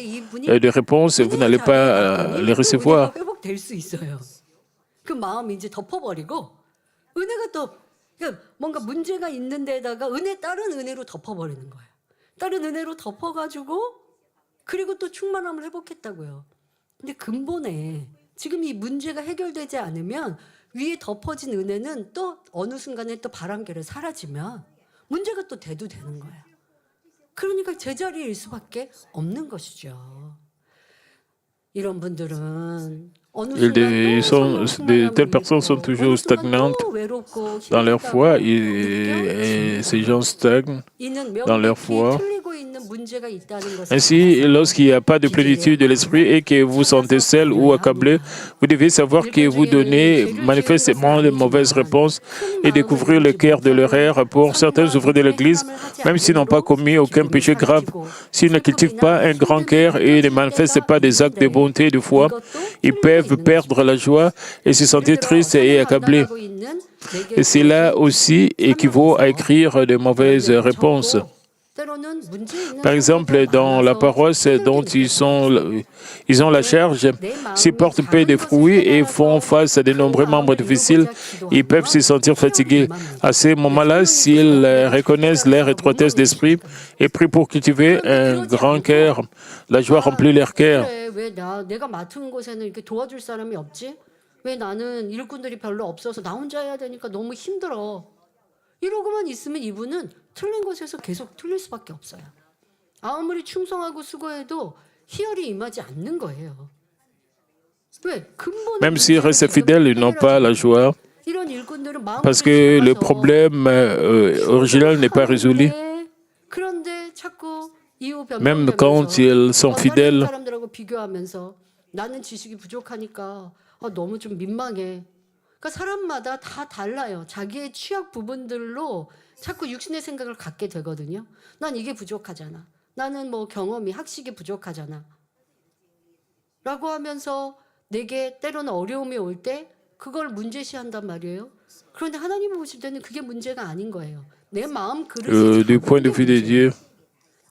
et des réponses, vous n'allez pas les recevoir. 뭔가 문제가 있는 데다가 다른 은혜로 덮어버리는 거예요. 다른 은혜로 덮어가지고 그리고 또 충만함을 회복했다고요. 근데 근본에 지금 이 문제가 해결되지 않으면 위에 덮어진 은혜는 또 어느 순간에 또 바람결에 사라지면 문제가 또 대두되는 거야. 그러니까 제자리일 수밖에 없는 것이죠. 이런 분들은 어느 순간 telles personnes sont toujours stagnantes dans leur foi. Et ces gens stagnent dans leur foi. Ainsi, lorsqu'il n'y a pas de plénitude de l'esprit et que vous sentez seul ou accablé, vous devez savoir que vous donnez manifestement de mauvaises réponses et découvrir le cœur de l'erreur. Pour certains ouvriers de l'Église, même s'ils n'ont pas commis aucun péché grave, s'ils ne cultivent pas un grand cœur et ne manifestent pas des actes de bonté et de foi, ils peuvent perdre la joie et se sentir tristes et accablés. Et cela aussi équivaut à écrire de mauvaises réponses. Par exemple, dans la paroisse dont ils ont la charge, s'ils portent peu de fruits et font face à de nombreux membres difficiles, ils peuvent se sentir fatigués. À ce moment-là, s'ils reconnaissent leur étroitesse d'esprit et prient pour cultiver un grand cœur, la joie remplit leur cœur. 왜 나는 일꾼들이 별로 없어서 나 혼자 해야 되니까 너무 힘들어. 이러고만 있으면 이분은 틀린 것에서 계속 틀릴 수밖에 없어요. 아무리 충성하고 수고해도 희열이 임하지 않는 거예요. 왜? Même s'ils restent fidèles, ils n'ont pas la joie parce que le problème original n'est pas résolu. Même quand ils sont fidèles, 나는 지식이 부족하니까 너무 좀 민망해. 그러니까 사람마다 다 달라요. 자기의 취약 부분들로 자꾸 육신의 생각을 갖게 되거든요. 난 이게 부족하잖아. 나는 뭐 경험이, 학식이 부족하잖아. 라고 하면서 내게 때로는 어려움이 올 때 그걸 문제시한단 말이에요. 그런데 하나님이 보실 때는 그게 문제가 아닌 거예요. 내 마음 그릇이 du point de vue de Dieu,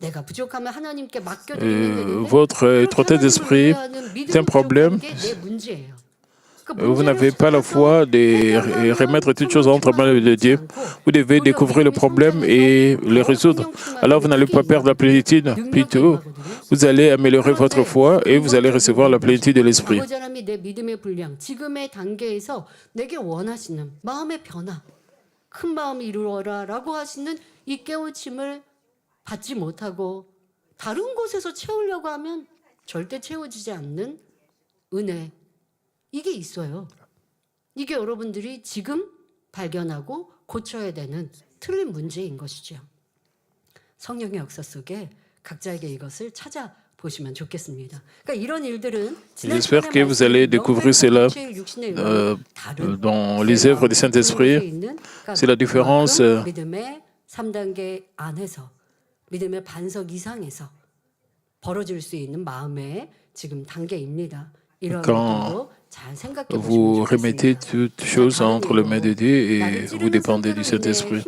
내가 부족하면 하나님께 맡겨드리면 되는데 votre étroitesse d'esprit est un problème. 내 문제예요. Vous n'avez pas la foi de remettre toutes choses entre mains de Dieu. Vous devez découvrir le problème et le résoudre. Alors vous n'allez pas perdre la plénitude. Plutôt, vous allez améliorer votre foi et vous allez recevoir la plénitude de l'esprit. 아버지 하나님이 내 믿음의 분량, 지금의 단계에서 내게 원하시는 마음의 변화, 큰 마음을 이루어라라고 하시는 이 깨우침을 받지 못하고 다른 곳에서 채우려고 하면 절대 채워지지 않는 은혜. 이게 있어요. 이게 여러분들이 지금 발견하고 고쳐야 되는 틀린 문제인 것이죠. 성령의 역사 속에 각자에게 이것을 찾아보시면 좋겠습니다. 그러니까 이런 일들은 J'espère que vous allez découvrir cela dans les œuvres du Saint-Esprit. C'est la différence 믿음의 3단계 안에서 믿음의 반석 이상에서 벌어질 수 있는 마음의 지금 단계입니다. quand vous remettez toutes choses entre les mains de Dieu et vous dépendez du Saint-Esprit.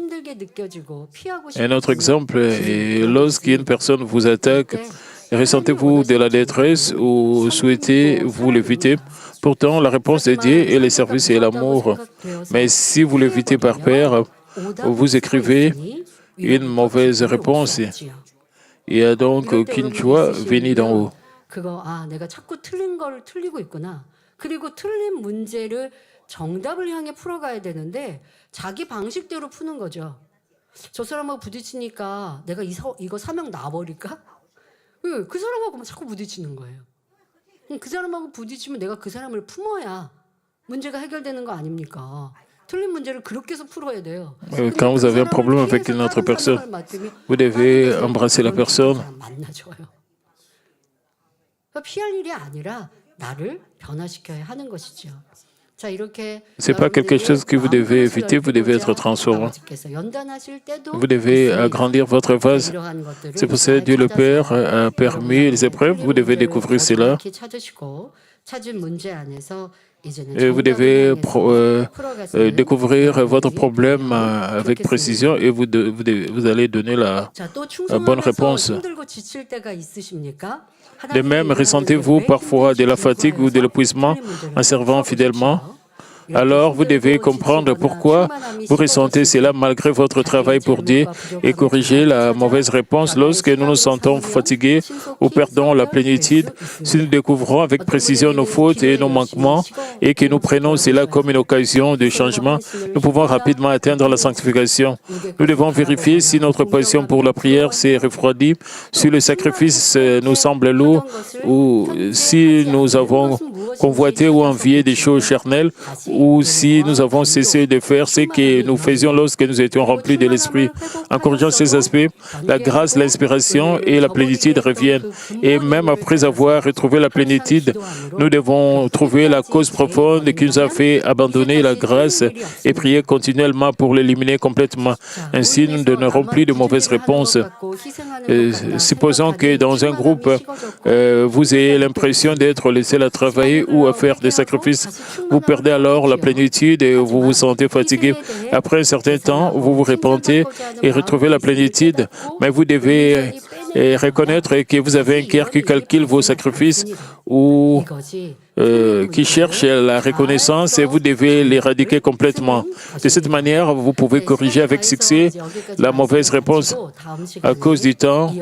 Un autre exemple est lorsqu'une personne vous attaque, ressentez-vous de la détresse ou souhaitez-vous l'éviter? Pourtant, la réponse est Dieu et le service est l'amour. Mais si vous l'évitez par peur, vous écrivez une mauvaise réponse. Il n'y a donc aucune joie venue d'en haut. 내가 자꾸 틀린 걸 틀리고 있구나. 그리고 틀린 문제를 정답을 향해 풀어가야 되는데 자기 방식대로 푸는 거죠. 저 사람하고 부딪히니까 내가 이거 사명 놔버릴까? 그 사람하고 자꾸 부딪히는 거예요. 그 사람하고 부딪히면 내가 그 사람을 품어야 문제가 해결되는 거 아닙니까? 틀린 문제를 그렇게 해서 풀어야 돼요. Quand vous avez un problème avec une autre personne, vous devez embrasser la personne. 피할 일이 아니라 나를 변화시켜야 하는 것이죠. 자, 이렇게 C'est pas quelque chose que vous devez éviter, vous devez être transformant. Vous devez agrandir votre vase. C'est pour ça que Dieu le Père a permis les épreuves. Vous devez découvrir cela. Et vous devez découvrir votre problème avec précision et vous allez donner la bonne réponse. De même, ressentez-vous parfois de la fatigue ou de l'épuisement en servant fidèlement? alors vous devez comprendre pourquoi vous ressentez cela malgré votre travail pour Dieu et corriger la mauvaise réponse. Lorsque nous nous sentons fatigués ou perdons la plénitude, si nous découvrons avec précision nos fautes et nos manquements et que nous prenons cela comme une occasion de changement, nous pouvons rapidement atteindre la sanctification. Nous devons vérifier si notre passion pour la prière s'est refroidie, si le sacrifice nous semble lourd ou si nous avons convoité ou envié des choses charnelles ou si nous avons cessé de faire ce que nous faisions lorsque nous étions remplis de l'Esprit. En corrigeant ces aspects, la grâce, l'inspiration et la plénitude reviennent. Et même après avoir retrouvé la plénitude, nous devons trouver la cause profonde qui nous a fait abandonner la grâce et prier continuellement pour l'éliminer complètement. Ainsi, nous ne donnerons plus de mauvaises réponses. Supposons que dans un groupe, vous ayez l'impression d'être le seul à travailler ou à faire des sacrifices. Vous perdez alors la plénitude et vous vous sentez fatigué. Après un certain temps, vous vous repentez et retrouvez la plénitude, mais vous devez reconnaître que vous avez un cœur qui calcule vos sacrifices ou qui cherche la reconnaissance et vous devez l'éradiquer complètement. De cette manière, vous pouvez corriger avec succès la mauvaise réponse. À cause du temps,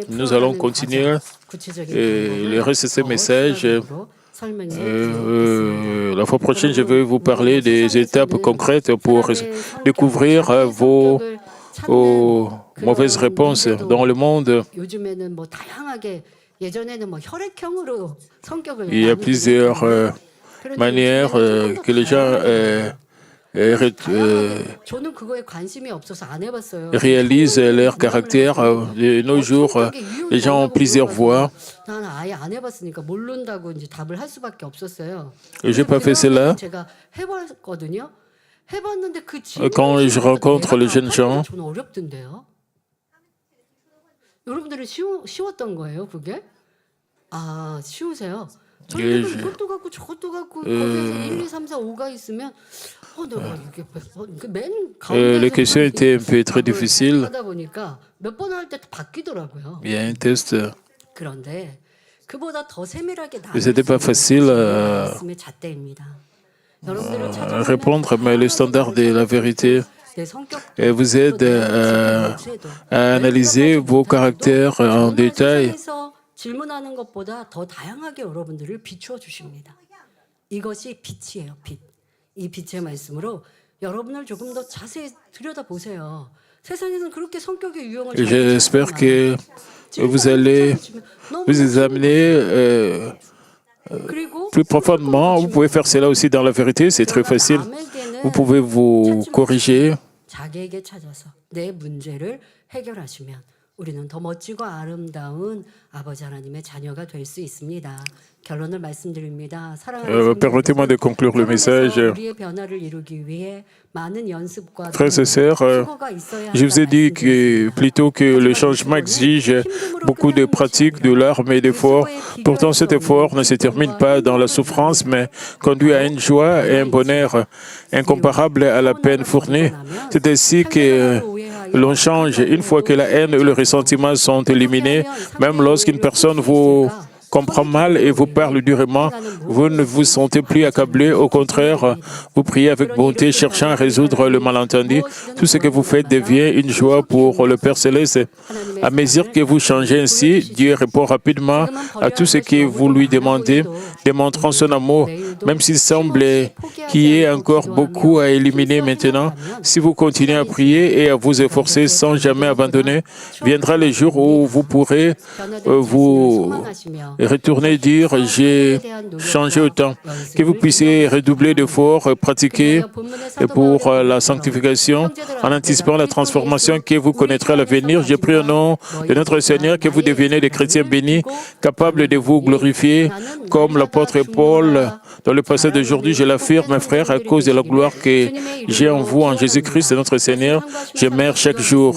nous allons continuer le reste de ce message. La fois prochaine, je vais vous parler des étapes concrètes pour découvrir vos mauvaises réponses dans le monde. Il y a plusieurs manières que les gens réalisent leur caractère. De nos jours, les gens ont plusieurs voies. Je n'ai pas fait cela. Quand je rencontre les jeunes gens, 여러분들은 쉬웠던 거예요, 그게? 아, 쉬우세요? 예, 저희들은 이것도 갖고 저것도 갖고 거기에서 1, 2, 3, 4, 5가 있으면 내가 이게 맨 les questions étaient un peu très difficiles. 하다 보니까 몇 번 할 때 바뀌더라고요. Il y a un test. 그런데 그보다 더 세밀하게 C'était pas facile 말씀의 잣대입니다. 여러분들을 répondre, mais le standard de la vérité vous aide à analyser vos caractères en détail. 질문하는 것보다 더 다양하게 여러분들을 비추어 주십니다. 이것이 빛이에요, 빛. 이 빛의 말씀으로 여러분을 조금 더 자세히 들여다보세요. 세상에서는 그렇게 성격의 유형을 J'espère que vous allez vous examiner plus profondément. Vous pouvez faire cela aussi dans la vérité, c'est très facile. Vous pouvez vous corriger. 자기에게 찾아서 내 문제를 해결하시면 우리는 더 멋지고 아름다운 아버지 하나님의 자녀가 될 수 있습니다. 결론을 말씀드립니다. Permettez-moi de conclure le message. 우리의 변화를 이루기 위해 많은 연습과 Frères et sœurs, je vous ai dit que plutôt que le changement exige beaucoup de pratique, de larmes et d'efforts. Pourtant, cet effort ne se termine pas dans la souffrance, mais conduit à une joie et un bonheur incomparable à la peine fournie. C'est ainsi que l'on change. Une fois que la haine et le ressentiment sont éliminés, même lorsqu'une personne vous comprend mal et vous parle durement, vous ne vous sentez plus accablé. Au contraire, vous priez avec bonté, cherchant à résoudre le malentendu. Tout ce que vous faites devient une joie pour le Père Céleste. À mesure que vous changez ainsi, Dieu répond rapidement à tout ce que vous lui demandez, démontrant son amour, même s'il semble qu'il y ait encore beaucoup à éliminer maintenant. Si vous continuez à prier et à vous efforcer sans jamais abandonner, viendra le jour où vous pourrez vous retourner dire « j'ai changé autant ». Que vous puissiez redoubler d'efforts, pratiquer pour la sanctification en anticipant la transformation que vous connaîtrez à l'avenir. Je prie au nom de notre Seigneur que vous deveniez des chrétiens bénis, capables de vous glorifier comme l'apôtre Paul. Dans le passé d'aujourd'hui, je l'affirme, mes frères, à cause de la gloire que j'ai en vous, en Jésus-Christ, notre Seigneur, je meurs chaque jour.